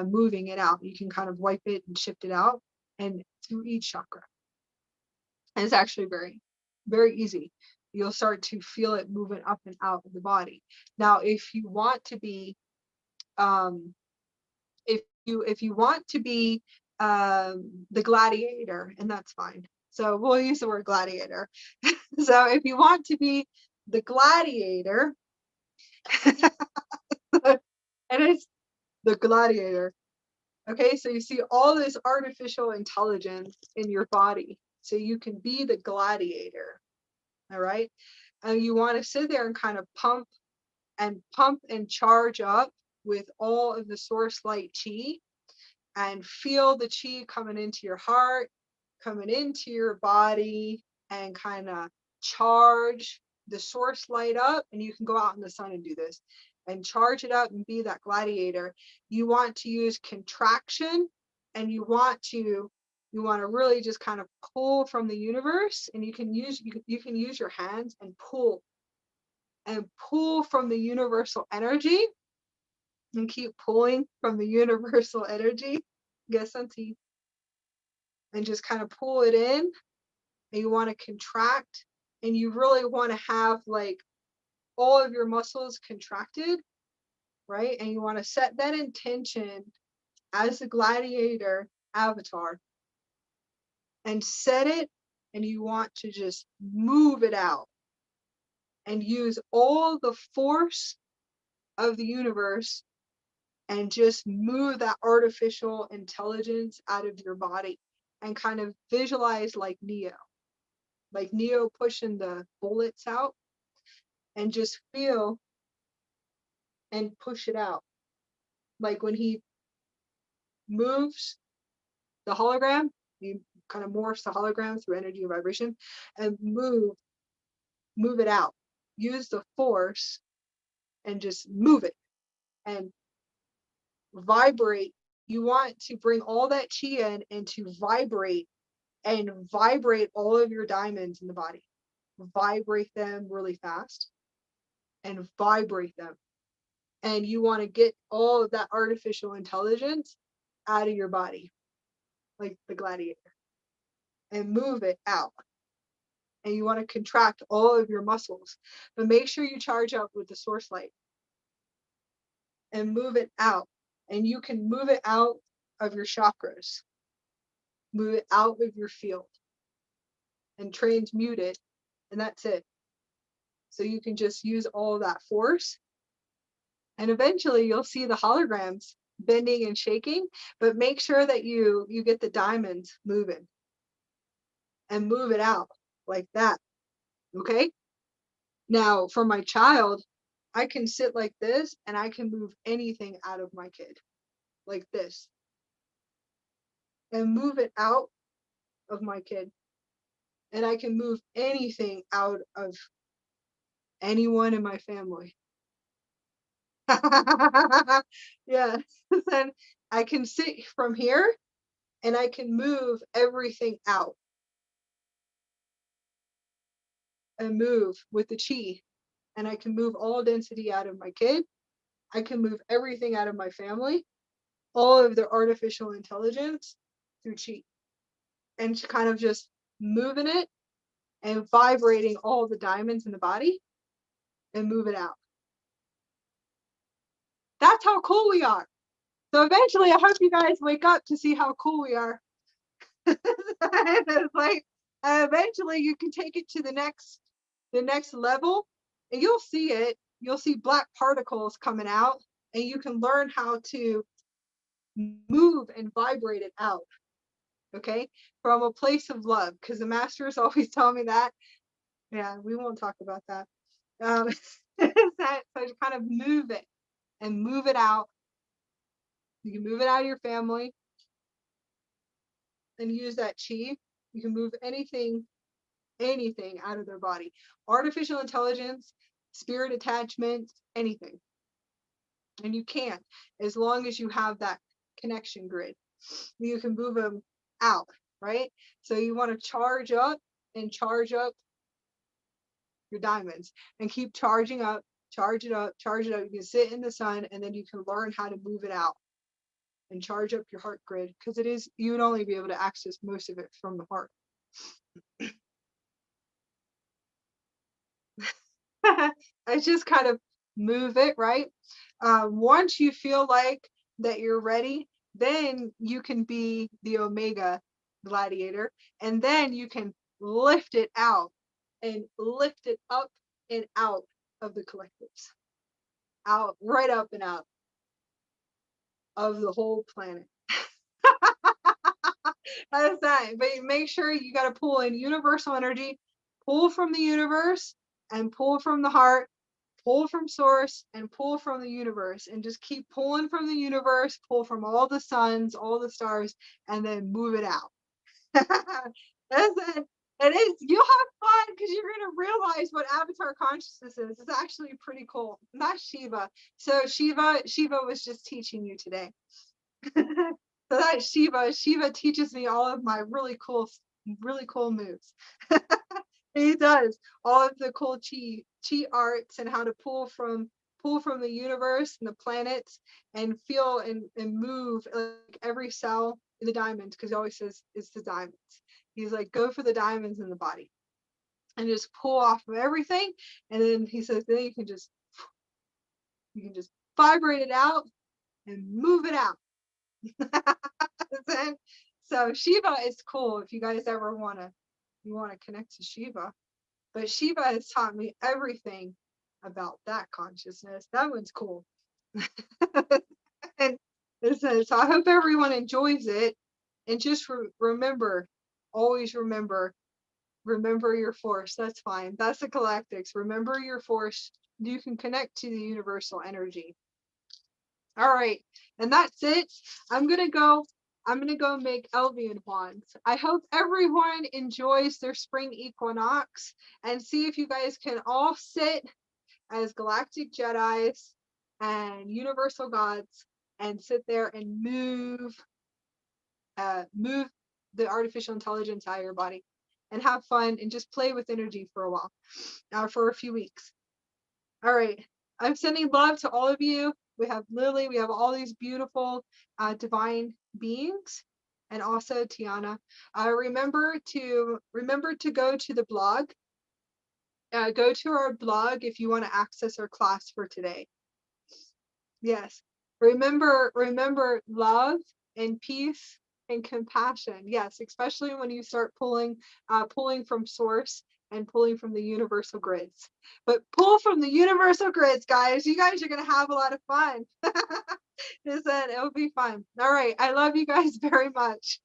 moving it out. You can kind of wipe it and shift it out, and through each chakra. And it's actually very, very easy. You'll start to feel it moving up and out of the body. Now, if you want to be, if you want to be the gladiator, and that's fine. So we'll use the word gladiator. So if you want to be the gladiator, and it's the gladiator. Okay, so you see all this artificial intelligence in your body, so you can be the gladiator. All right, and you want to sit there and kind of pump and charge up with all of the source light chi, and feel the chi coming into your heart, coming into your body, and kind of charge the source light up. And you can go out in the sun and do this and charge it up and be that gladiator. You want to use contraction, and you want to really just kind of pull from the universe, and you can use your hands and pull from the universal energy, and keep pulling from the universal energy. Guess auntie. And just kind of pull it in, and you want to contract, and you really want to have like all of your muscles contracted, right? And you want to set that intention as a gladiator avatar, and set it, and you want to just move it out and use all the force of the universe, and just move that artificial intelligence out of your body, and kind of visualize like Neo pushing the bullets out, and just feel and push it out. Like when he moves the hologram, you kind of morphs the hologram through energy and vibration, and move it out. Use the force and just move it, and vibrate. You want to bring all that chi in and to vibrate and vibrate all of your diamonds in the body. Vibrate them really fast and vibrate them. And you want to get all of that artificial intelligence out of your body, like the gladiator, and move it out. And you want to contract all of your muscles, but make sure you charge up with the source light and move it out. And you can move it out of your chakras, move it out of your field and transmute it. And that's it. So you can just use all of that force. And eventually you'll see the holograms bending and shaking, but make sure that you get the diamonds moving and move it out like that. Okay. Now for my child, I can sit like this and I can move anything out of my kid like this and move it out of my kid. And I can move anything out of anyone in my family. Yeah. Then I can sit from here and I can move everything out and move with the chi. And I can move all density out of my kid. I can move everything out of my family, all of their artificial intelligence through chi. And kind of just moving it and vibrating all the diamonds in the body and move it out. That's how cool we are. So eventually I hope you guys wake up to see how cool we are. It's like eventually you can take it to the next level and you'll see it. You'll see black particles coming out and you can learn how to move and vibrate it out. Okay, from a place of love, because the masters always tell me that. Yeah, we won't talk about that. So to kind of move it and move it out. You can move it out of your family and use that chi. You can move anything out of their body. Artificial intelligence, spirit attachment, anything. And you can, as long as you have that connection grid. You can move them out, right? So you want to charge up and charge up your diamonds and keep charging up, charge it up, charge it up. You can sit in the sun and then you can learn how to move it out and charge up your heart grid, because it is, you would only be able to access most of it from the heart. I just kind of move it, right? Once you feel like that you're ready, then you can be the Omega gladiator, and then you can lift it out and lift it up and out of the collectives, out, right up and out of the whole planet. That's that. But make sure you got to pull in universal energy, pull from the universe and pull from the heart, pull from source and pull from the universe, and just keep pulling from the universe, pull from all the suns, all the stars, and then move it out. That's it. It is, you'll have fun because you're going to realize what avatar consciousness is. It's actually pretty cool. Not Shiva. So Shiva was just teaching you today. So that's Shiva. Shiva teaches me all of my really cool moves. He does all of the cool chi arts and how to pull from the universe and the planets and feel and move like every cell in the diamonds, because he always says it's the diamonds. He's like, go for the diamonds in the body and just pull off of everything. And then he says, then you can just vibrate it out and move it out. So Shiva is cool if you guys ever want to connect to Shiva. But Shiva has taught me everything about that consciousness. That one's cool. And so I hope everyone enjoys it. And just remember, always remember your force. That's fine. That's the Galactics. Remember your force. You can connect to the universal energy. All right. And that's it. I'm going to go make Elvian wands. I hope everyone enjoys their spring equinox, and see if you guys can all sit as galactic Jedis and universal gods and sit there and move the artificial intelligence out of your body and have fun and just play with energy for a while, for a few weeks. All right. I'm sending love to all of you. We have Lily. We have all these beautiful divine beings, and also Tiana. Remember to go to the blog. Go to our blog if you want to access our class for today. Yes. Remember love and peace and compassion. Yes, especially when you start pulling from source and pulling from the universal grids. But pull from the universal grids, guys. You guys are going to have a lot of fun. Listen, it'll be fun. All right. I love you guys very much.